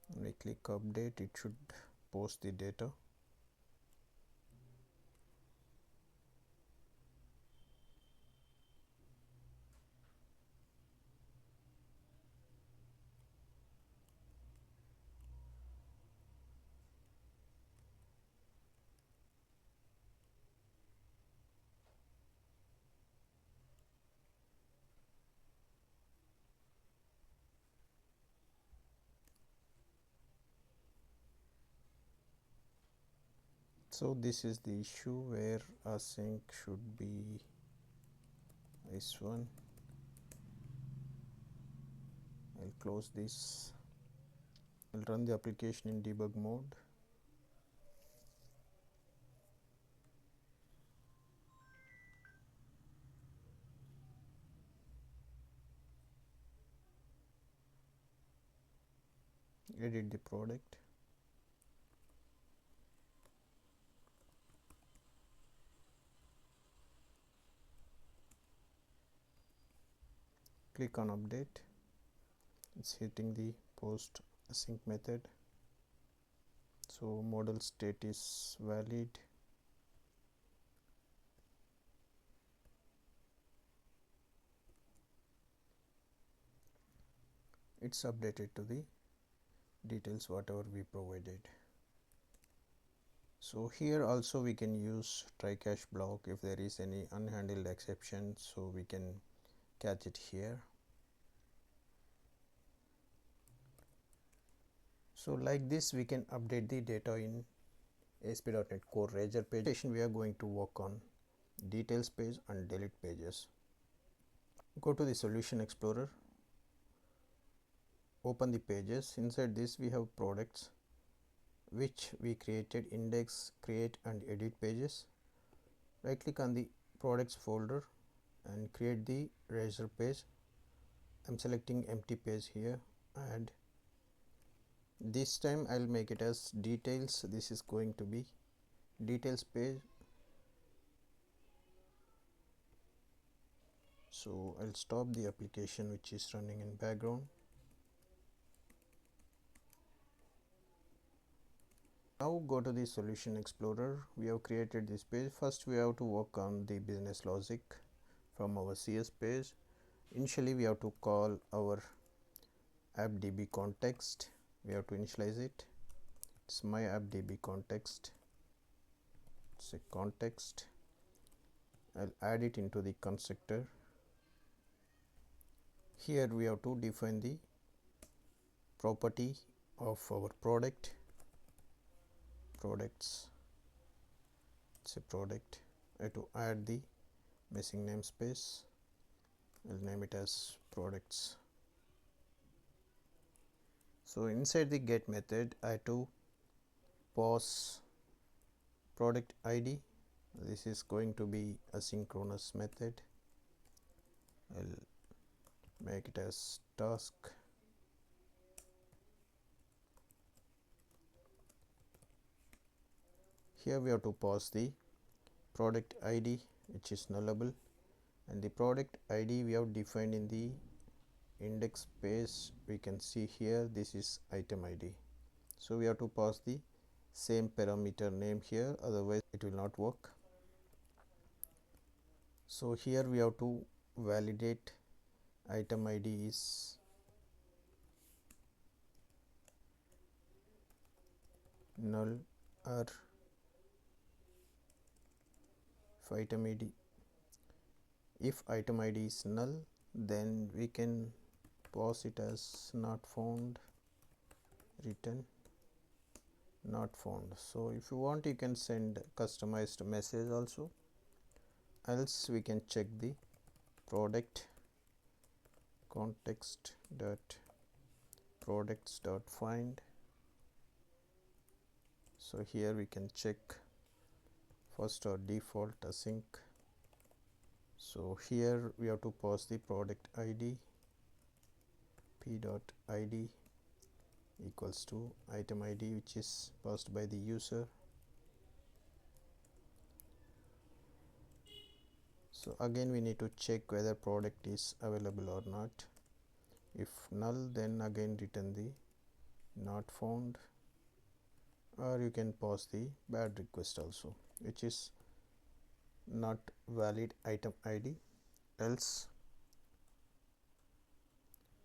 When we click update, it should post the data. So this is the issue where async should be this one. I'll close this. I'll run the application in debug mode. edit the product. Click on update. It's hitting the post async method. So model state is valid. It's updated to the details whatever we provided. So here also we can use try catch block if there is any unhandled exception, so we can catch it here. So like this we can update the data in ASP.NET Core Razor Page. We are going to work on details page and delete pages. Go to the Solution Explorer, open the pages. Inside this we have products which we created, index, create and edit pages. Right click on the products folder and create the Razor page. I'm selecting empty page here, and this time I'll make it as details. This is going to be details page. So I'll stop the application which is running in background. Now go to the Solution Explorer. We have created this page. First we have to work on the business logic from our CS page. Initially we have to call our appdb context. We have to initialize it. It's my appdb context. It's a context. I'll add it into the constructor. Here we have to define the property of our product. Products. It's a product. I have to add the missing namespace. I'll name it as products. So inside the get method I have to pass product ID. This is going to be a synchronous method. I'll make it as task. Here we have to pass the product ID which is nullable, and the product ID we have defined in the index page. We can see here this is item ID. So we have to pass the same parameter name here, otherwise it will not work. So here we have to validate item ID is null, or if item ID is null, then we can pass it as not found, return not found. So if you want you can send customized message also, else we can check the product context dot products dot find. So here we can check first or default async. So here we have to pass the product ID, p dot id equals to item ID which is passed by the user. So again we need to check whether product is available or not. If null, then again return the not found, or you can pass the bad request also, which is not valid item ID. Else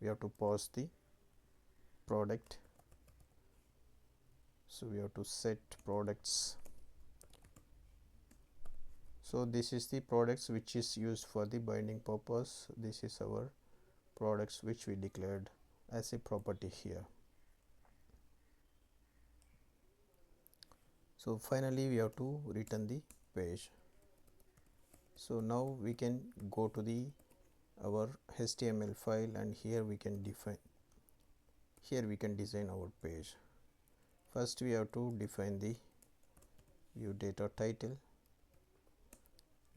we have to pass the product. So we have to set products. So this is the products which is used for the binding purpose. This is our products which we declared as a property here. So finally we have to return the page. So now we can go to the our HTML file, and here we can design our page. First we have to define the view data title.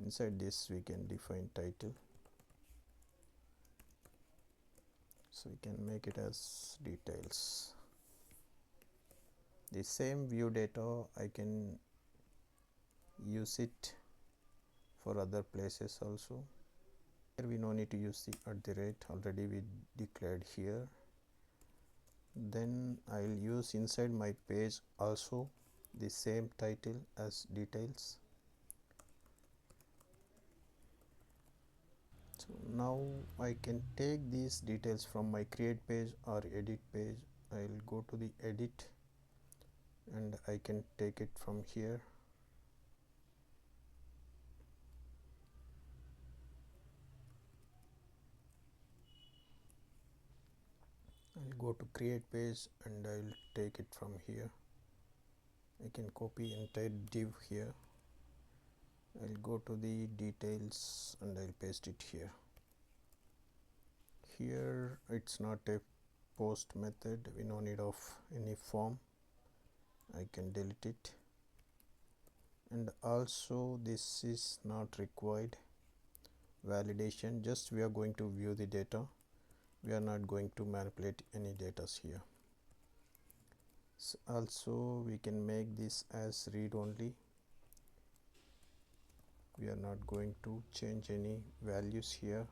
Inside this we can define title. So we can make it as details. The same view data I can use it for other places also. Here we no need to use the @ already we declared here. Then I will use inside my page also the same title as details. So now I can take these details from my create page or edit page. I will go to the edit and I can take it from here. I'll go to create page and I'll take it from here. I can copy entire div here. I'll go to the details and I'll paste it here. Here it's not a post method, we no need of any form. I can delete it, and also this is not required validation, just we are going to view the data, we are not going to manipulate any data here. So also we can make this as read only, we are not going to change any values here.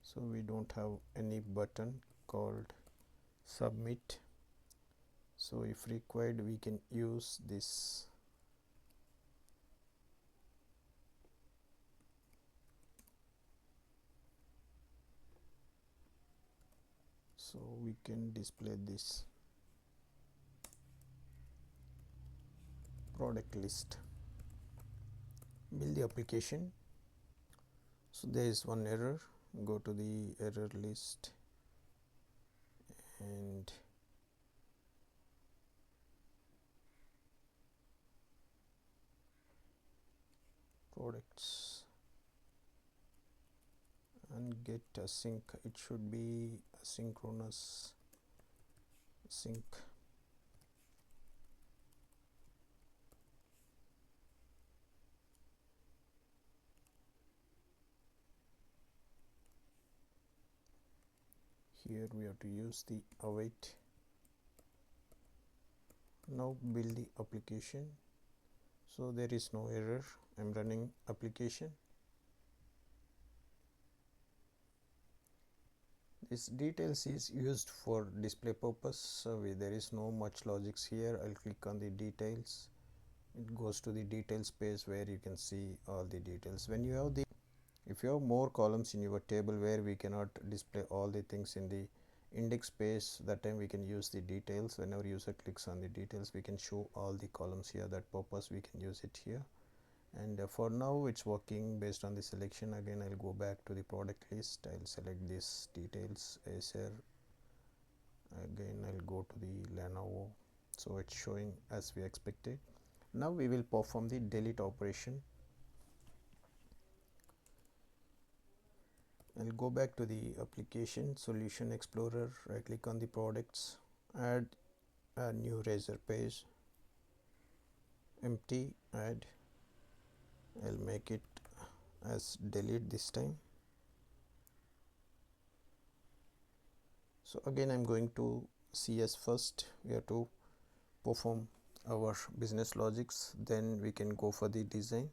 So we don't have any button called submit, so if required we can use this. So we can display this product list, build the application. So there is one error, go to the error list and products and get async, it should be asynchronous sync. Here we have to use the await. Now build the application. So there is no error, I am running application. This details is used for display purpose, so there is no much logics here. I'll click on the details, it goes to the details page where you can see all the details. When you have the, if you have more columns in your table where we cannot display all the things in the index page, that time we can use the details. Whenever user clicks on the details we can show all the columns here, that purpose we can use it here. And for now it's working based on the selection. Again I'll go back to the product list, I'll select this details Acer, again I'll go to the Lenovo, so it's showing as we expected. Now we will perform the delete operation. I'll go back to the application solution explorer, right click on the products, add a new Razor page, empty, add, I'll make it as delete this time. So again I'm going to CS first, we have to perform our business logics, then we can go for the design.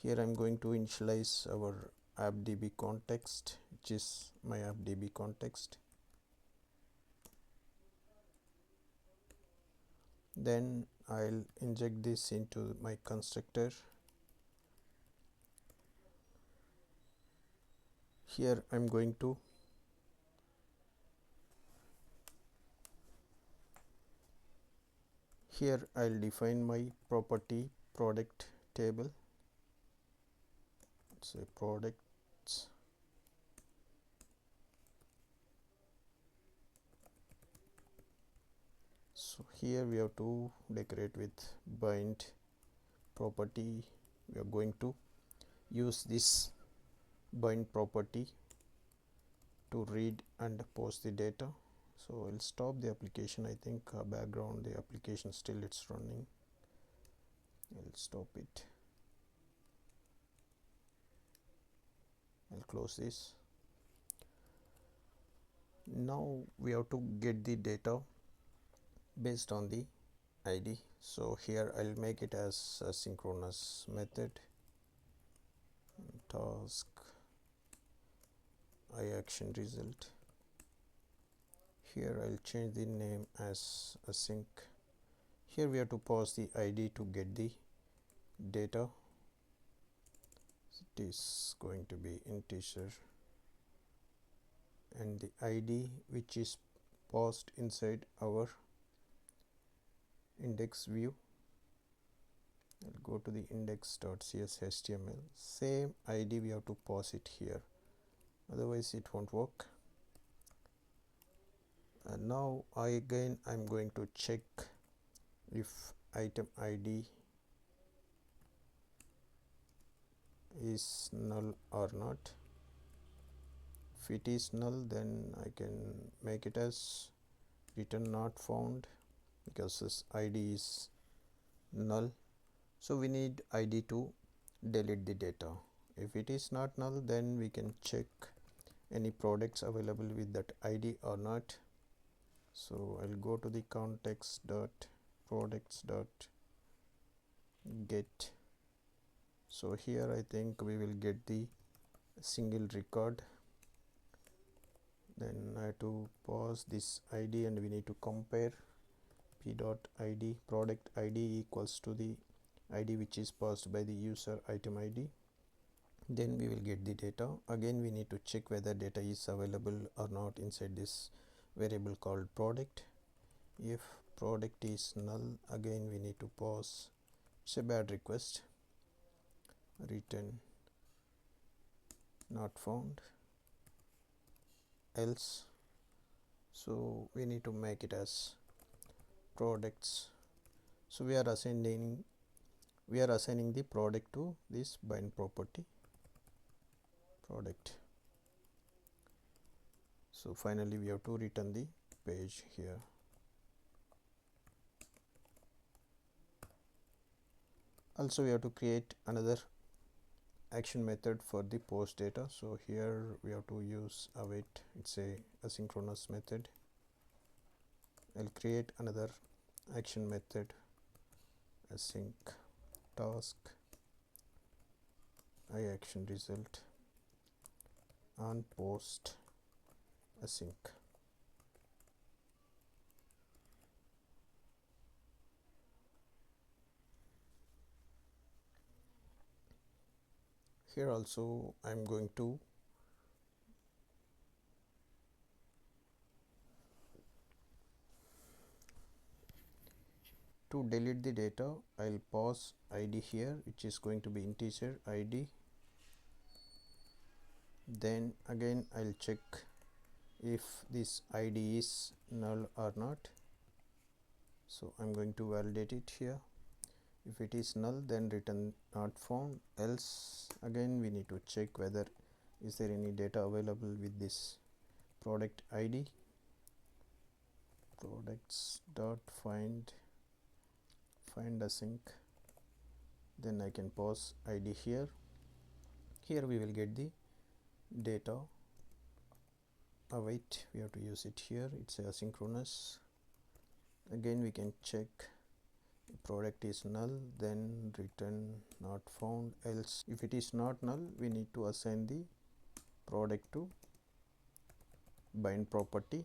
Here I'm going to initialize our appdb context, which is my appdb context. Then I'll inject this into my constructor. Here I'm going to here I'll define my property product table, say products, so here we have to decorate with bind property. We are going to use this bind property to read and post the data. So I'll stop the application, I think background the application still it's running, I'll stop it, I'll close this. Now we have to get the data based on the ID. So here I'll make it as a synchronous method, task action result. Here I'll change the name as async. Here we have to pass the ID to get the data. It is going to be integer, and the ID which is passed inside our index view. I'll go to the index.cs HTML. Same ID we have to pass it here, otherwise it won't work. And now I'm going to check if item ID is null or not. If it is null, then I can make it as return not found, because this ID is null. So we need ID to delete the data. If it is not null, then we can check any products available with that ID or not. So I'll go to the context.products.get. So here I think we will get the single record. Then I have to pass this ID and we need to compare p.id product ID equals to the ID which is passed by the user item ID. Then we will get the data. Again we need to check whether data is available or not inside this variable called product. If product is null, again we need to pass, it's a bad request, return not found, else. So we need to make it as products. So we are assigning the product to this bind property product. So finally we have to return the page here. Also we have to create another action method for the post data. So here we have to use await. It's a asynchronous method. I'll create another action method, async task action result on post async. Here also I'm going to delete the data. I'll pass ID here, which is going to be integer ID. Then again I'll check if this ID is null or not. So I'm going to validate it here. If it is null, then return not found, else again we need to check whether is there any data available with this product ID. Products.find async. Then I can pass ID here. Here we will get the data. Await, we have to use it here. It's asynchronous. Again we can check product is null, then return not found, else. If it is not null, we need to assign the product to bind property.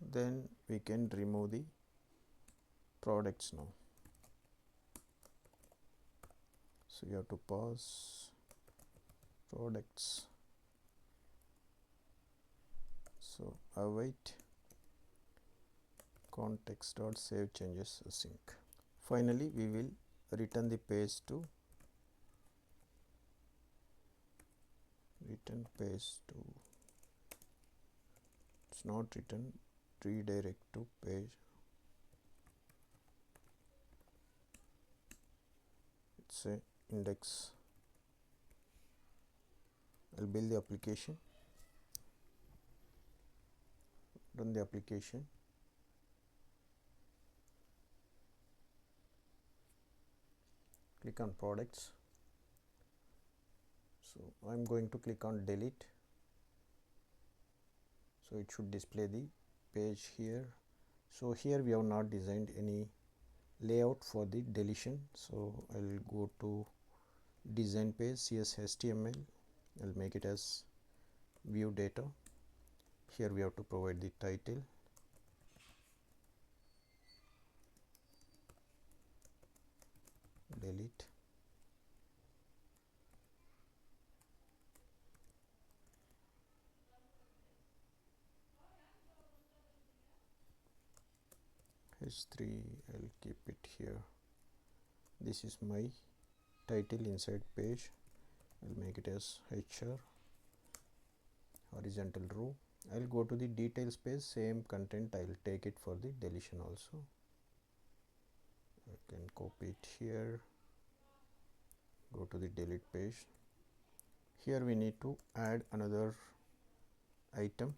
Then we can remove the products now. So you have to pass products. So await context.save changes async. Finally we will return the page to it's not written, redirect to page. It's a index. I'll build the application, run the application. Click on products. So I'm going to click on delete. so it should display the page here. So here we have not designed any layout for the deletion, so I will go to design page, CS_HTML. I will make it as view data. Here we have to provide the title, delete, h3. I'll keep it here. This is my title inside page. I'll make it as HR, horizontal row. I'll go to the details page, same content I'll take it for the deletion also. I can copy it here, go to the delete page. Here we need to add another item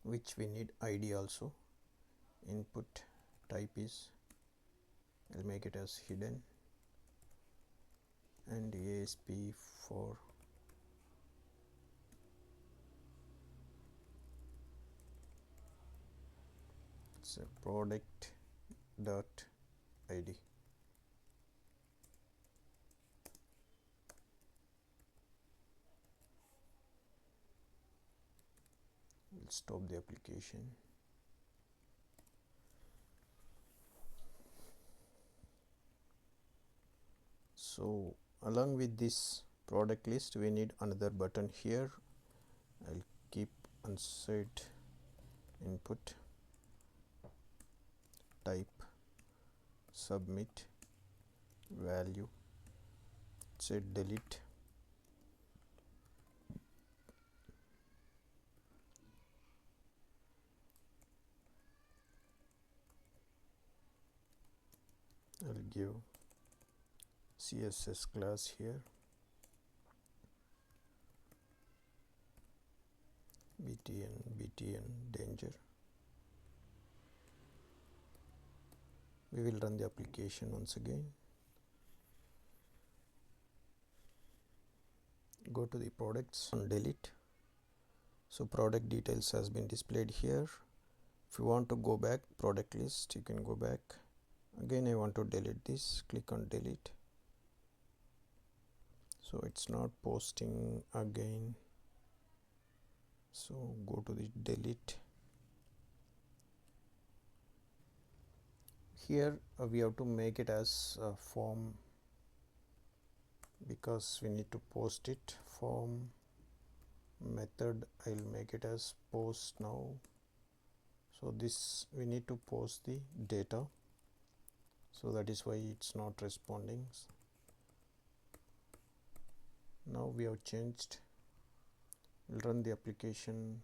which we need ID also. Input type is, I'll make it as hidden, and ASP for it's a product dot ID. We'll stop the application. So along with this product list we need another button here. I'll keep unset input type submit value, set delete, I'll give CSS class here, btn danger. We will run the application once again. Go to the products and delete. So product details has been displayed here. If you want to go back product list, you can go back. Again I want to delete this, click on delete. So it's not posting again, so go to the delete. Here we have to make it as a form because we need to post it. Form method, I'll make it as post now. So this we need to post the data, so that is why it's not responding. Now we have changed. We'll run the application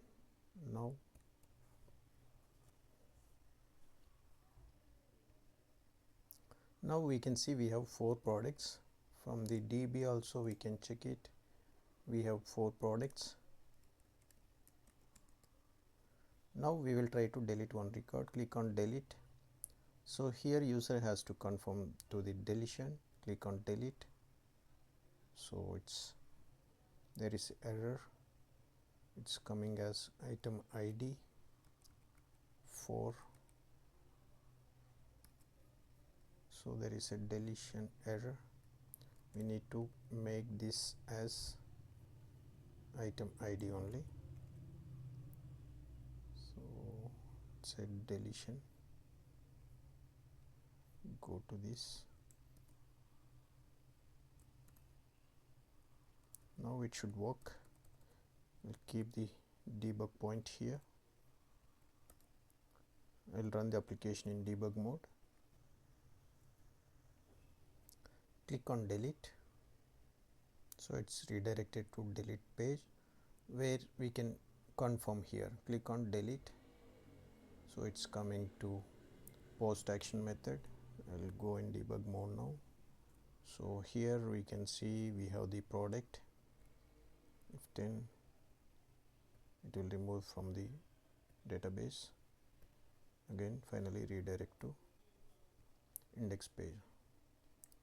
now. Now we can see we have 4 products. From the DB also we can check it. We have 4 products. Now we will try to delete one record. Click on delete. So here user has to confirm to the deletion. Click on delete. So there is error. It's coming as item ID 4. So there is a deletion error. We need to make this as item ID only. So it's a deletion. Go to this. Now it should work. We'll keep the debug point here. I'll run the application in debug mode. Click on delete. So it's redirected to delete page where we can confirm here. Click on delete. So it's coming to post action method. I'll go in debug mode now. So here we can see we have the product. If 10, it will remove from the database. Again finally redirect to index page.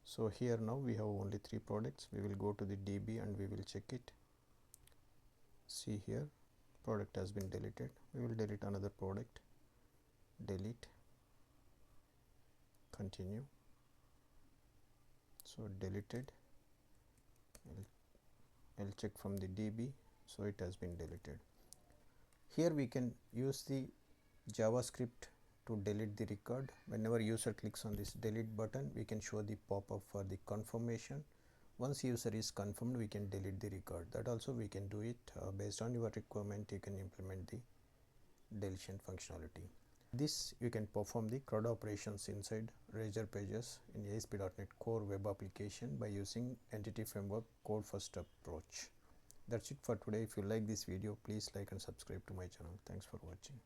So here now we have only 3 products. We will go to the DB and we will check it. See here product has been deleted. We will delete another product, delete, continue. So deleted, I'll check from the DB, so it has been deleted. Here we can use the JavaScript to delete the record. Whenever user clicks on this delete button, we can show the pop-up for the confirmation. Once user is confirmed, we can delete the record. That also we can do it based on your requirement. You can implement the deletion functionality. This you can perform the CRUD operations inside Razor Pages in ASP.NET Core web application by using Entity Framework code first approach. That's it for today. If you like this video, please like and subscribe to my channel. Thanks for watching.